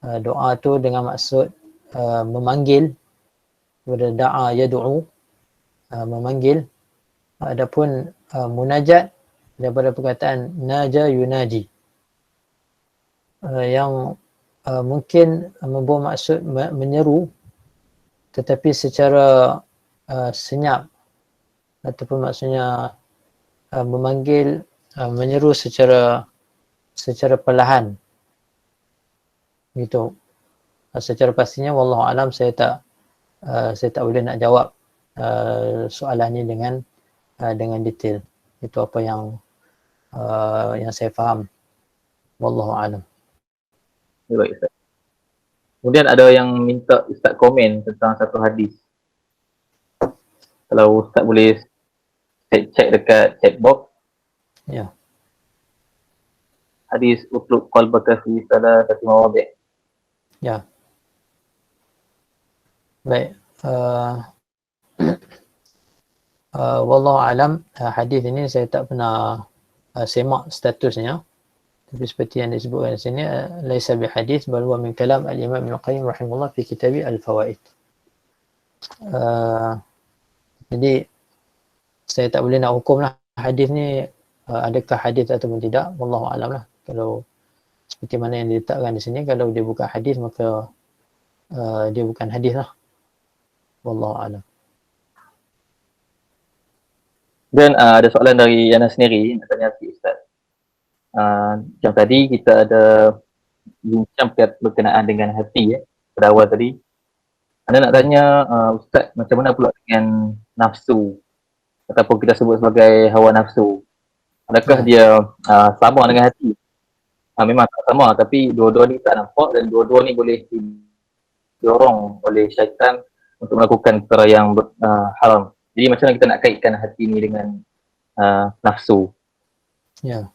Doa tu dengan maksud memanggil, kepada da'a yad'u, memanggil. Adapun munajat daripada perkataan naja yunaji, yang mungkin membawa maksud menyeru tetapi secara senyap, ataupun maksudnya memanggil, menyeru secara perlahan gitu. Secara pastinya wallahu alam saya tak boleh nak jawab soalan ni dengan detail. Itu apa yang saya faham. Wallahu alam. Baik, Ustaz. Kemudian ada yang minta Ustaz komen tentang satu hadis. Kalau Ustaz boleh cek dekat chat box. Ya. Hadis utlub qalbaka fi salatati mawadhi'. Ya. Baik. Wallahu alam, hadis ini saya tak pernah semak statusnya. Tapi seperti yang disebutkan di sini, laisa bi hadis bal huwa min kalam al-Imam Ibn Qayyim rahimahullah fi kitab al-Fawaid. Jadi saya tak boleh nak hukumlah hadis ni adakah hadis ataupun tidak. Wallahu alam lah. Kalau seperti mana yang diletakkan di sini, kalau dia bukan hadis maka dia bukan hadis lah. Wallahu alam. Dan ada soalan dari Yana sendiri nak tanya si Ustaz. Macam tadi kita ada bincang berkenaan dengan hati pada awal tadi. Anda nak tanya Ustaz, macam mana pula dengan nafsu ataupun kita sebut sebagai hawa nafsu? Adakah dia sama dengan hati? Memang tak sama, tapi dua-dua ni tak nampak dan dua-dua ni boleh didorong oleh syaitan untuk melakukan perkara yang haram. Jadi macam mana kita nak kaitkan hati ni dengan nafsu? Ya.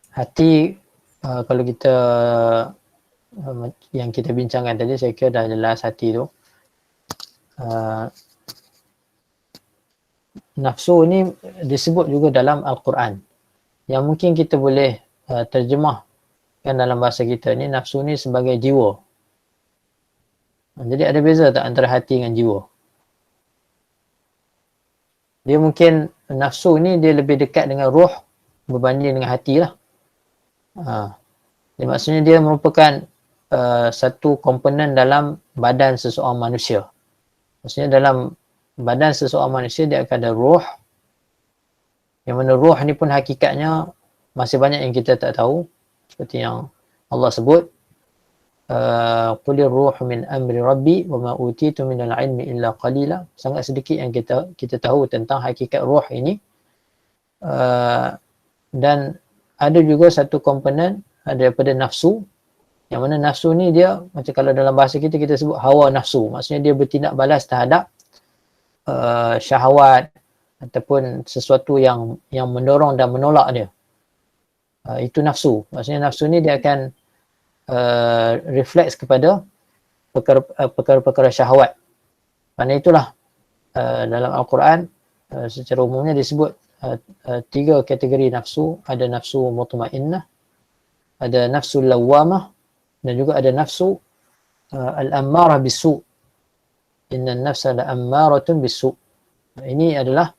Hati, kalau kita yang kita bincangkan tadi, saya kira dah jelas hati tu. Nafsu ni disebut juga dalam Al-Quran, yang mungkin kita boleh terjemahkan dalam bahasa kita ni, nafsu ni sebagai jiwa. Jadi ada beza tak antara hati dengan jiwa? Dia mungkin nafsu ni dia lebih dekat dengan roh berbanding dengan hati lah. Jadi maksudnya dia merupakan satu komponen dalam badan seseorang manusia. Maksudnya dalam badan seseorang manusia dia akan ada roh, yang mana roh ni pun hakikatnya masih banyak yang kita tak tahu. Seperti yang Allah sebut, qulir ruh min amri rabbi wa ma utitu minal ilmi illa qalila. Sangat sedikit yang kita tahu tentang hakikat roh ini. Dan ada juga satu komponen daripada nafsu, yang mana nafsu ni dia macam kalau dalam bahasa kita sebut hawa nafsu. Maksudnya dia bertindak balas terhadap syahwat ataupun sesuatu yang mendorong dan menolak dia. Itu nafsu. Maksudnya nafsu ni dia akan refleks kepada perkara-perkara syahwat. Kerana itulah dalam Al-Quran secara umumnya disebut 3 kategori nafsu. Ada nafsu mutmainnah, ada nafsu lawamah, dan juga ada nafsu al-ammarah bisu'. Inna nafsa la'ammaratun bisu'. Ini adalah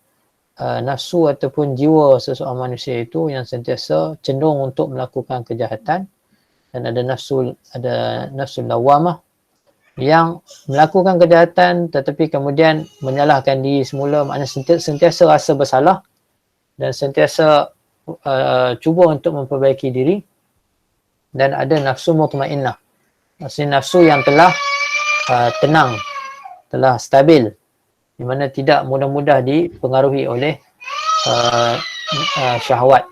nafsu ataupun jiwa seseorang manusia itu yang sentiasa cenderung untuk melakukan kejahatan dan ada nafsu lawamah yang melakukan kejahatan tetapi kemudian menyalahkan diri semula, maknanya sentiasa rasa bersalah dan sentiasa cuba untuk memperbaiki diri. Dan ada nafsu mutmainnah, maksudnya nafsu yang telah tenang, telah stabil, di mana tidak mudah-mudah dipengaruhi oleh syahwat.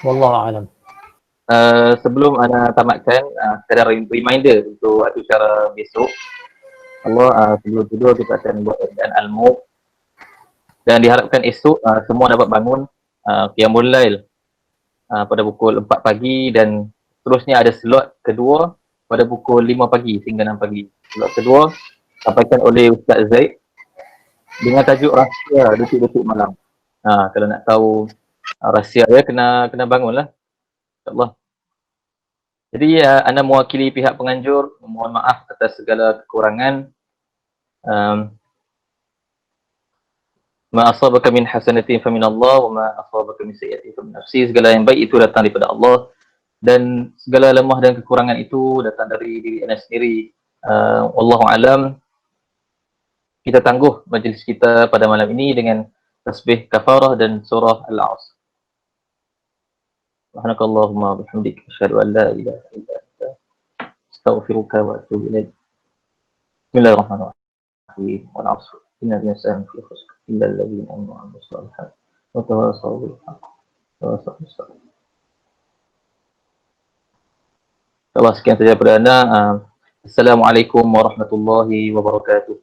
Wallahu a'lam. Sebelum Ana tamatkan, sekadar reminder untuk acara besok. Allah, sebelum tidur kita akan buat bacaan Al-Mulk, dan diharapkan esok semua dapat bangun Qiyamul Lail pada pukul 4 pagi, dan seterusnya ada slot kedua pada pukul 5 pagi hingga 6 pagi. Slot kedua sampaikan oleh Ustaz Zaid dengan tajuk Rahsia Detik-Detik Malam. Kalau nak tahu rahsia dia, kena bangunlah, insyaAllah. Jadi Ana mewakili pihak penganjur mohon maaf atas segala kekurangan. Ma asabaka min hasanatin fa min Allah wa ma asabaka min sayyi'atin fa min nafsi. Segala yang baik itu datang daripada Allah, dan segala lemah dan kekurangan itu datang dari diri Ana sendiri. Wallahu alam. Kita tangguh majlis kita pada malam ini dengan tasbih kafarah dan surah Al-Asr. Subhanakallahumma bihamdik asyhadu an la ilaha illa anta astaghfiruka wa atubu ilaik. Bismillahirrahmanirrahim. Wal 'asr. Innal insana fi khusr illa alladhina amanu wa 'amilus shalihat wa tawassaw bil haqq wa tawassaw bis sabr. Sekian saja daripada Ana. Assalamualaikum warahmatullahi wabarakatuh.